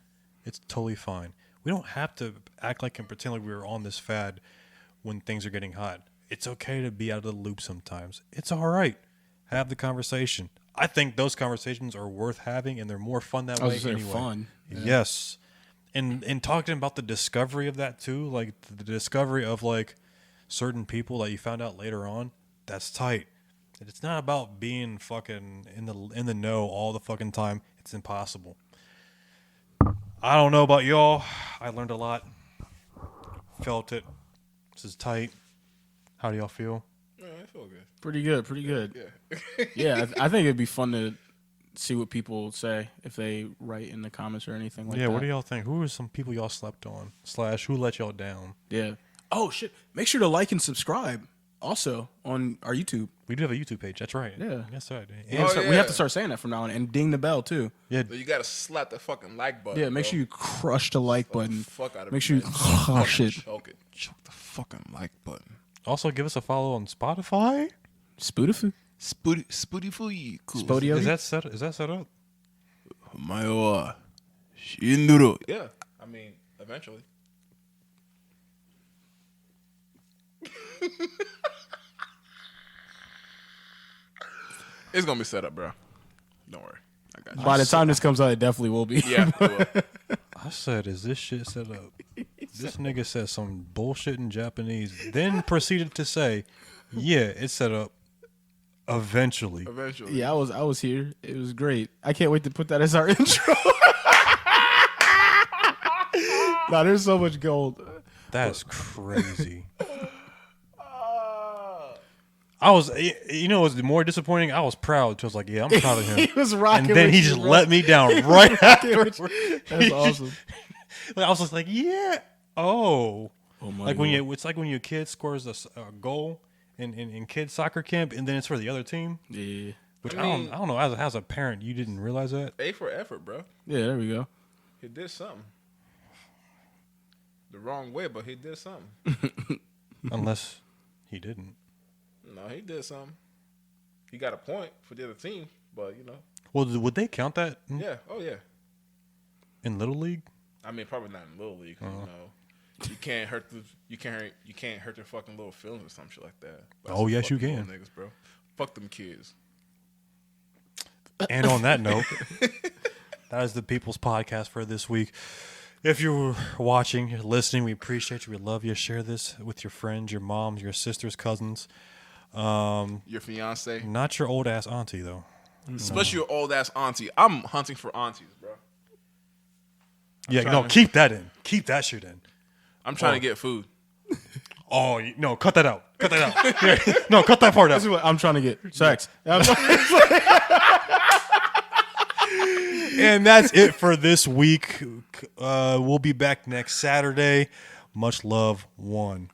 It's totally fine. We don't have to act like and pretend like we were on this fad when things are getting hot. It's okay to be out of the loop sometimes. It's all right. Have the conversation. I think those conversations are worth having, and they're more fun that I was way gonna say anyway. fun. Yeah. Yes. And talking about the discovery of that too, like the discovery of like certain people that you found out later on, that's tight. It's not about being fucking in the know all the fucking time. It's impossible. I don't know about y'all. I learned a lot. Felt it. This is tight. How do y'all feel? Yeah, I feel good. Pretty good. Pretty good. Yeah. Yeah, I think it'd be fun to see what people say if they write in the comments or anything like that. Yeah, what do y'all think? Who are some people y'all slept on? / who let y'all down? Yeah. Oh shit! Make sure to like and subscribe. Also on our YouTube. We do have a YouTube page. That's right. Yeah. That's right. And Oh, we yeah. have to start saying that from now on and ding the bell too. Yeah. So you gotta slap the fucking like button. Yeah, make bro. sure you crush the like button. Fuck out of Make it, sure you man. crush it. Choke it. Choke the fucking like button. Also, give us a follow on Spotify. Spotify. Spooty for you. Cool. Spodio? Is that set up? Shinduro. Yeah. I mean, eventually. It's gonna be set up, bro. Don't worry. I got you. By the time this comes out, it definitely will be. Yeah. it will. I said, is this shit set up? This nigga said some bullshit in Japanese, then proceeded to say, yeah, it's set up eventually. Eventually. Yeah, I was here. It was great. I can't wait to put that as our intro. Nah, there's so much gold. That's crazy. I was, you know, it was more disappointing. I was proud. I was like, yeah, I'm proud of him. He was rocking. And then with he you, just bro. let me down right after. That's awesome. I was just like, yeah. Oh. Oh my Like when God. it's like when your kid scores a goal in kid soccer camp, and then it's for the other team. Yeah. Which I mean- I don't know. As a parent, you didn't realize that. A for effort, bro. Yeah, there we go. He did something. The wrong way, but he did something. Unless he didn't. No, he did something. He got a point for the other team, but Well, would they count that yeah, oh yeah. in Little League? I mean, probably not in Little League. 'Cause, you can't hurt their fucking little feelings or some shit like that. But Oh, yes, you fuck them can. little niggas, bro. Fuck them kids. And on that note, that is the People's Podcast for this week. If you're watching, you're listening, we appreciate you. We love you. Share this with your friends, your moms, your sisters, cousins. Your fiance, Not your old ass auntie though. especially your old ass auntie. I'm hunting for aunties, bro. Keep that in. Keep that shit in. I'm trying to get food. Oh no, cut that out. Cut that out. Yeah, no, cut that part out. This is what I'm trying to get. Sex. And that's it for this week. We'll be back next Saturday. Much love, one.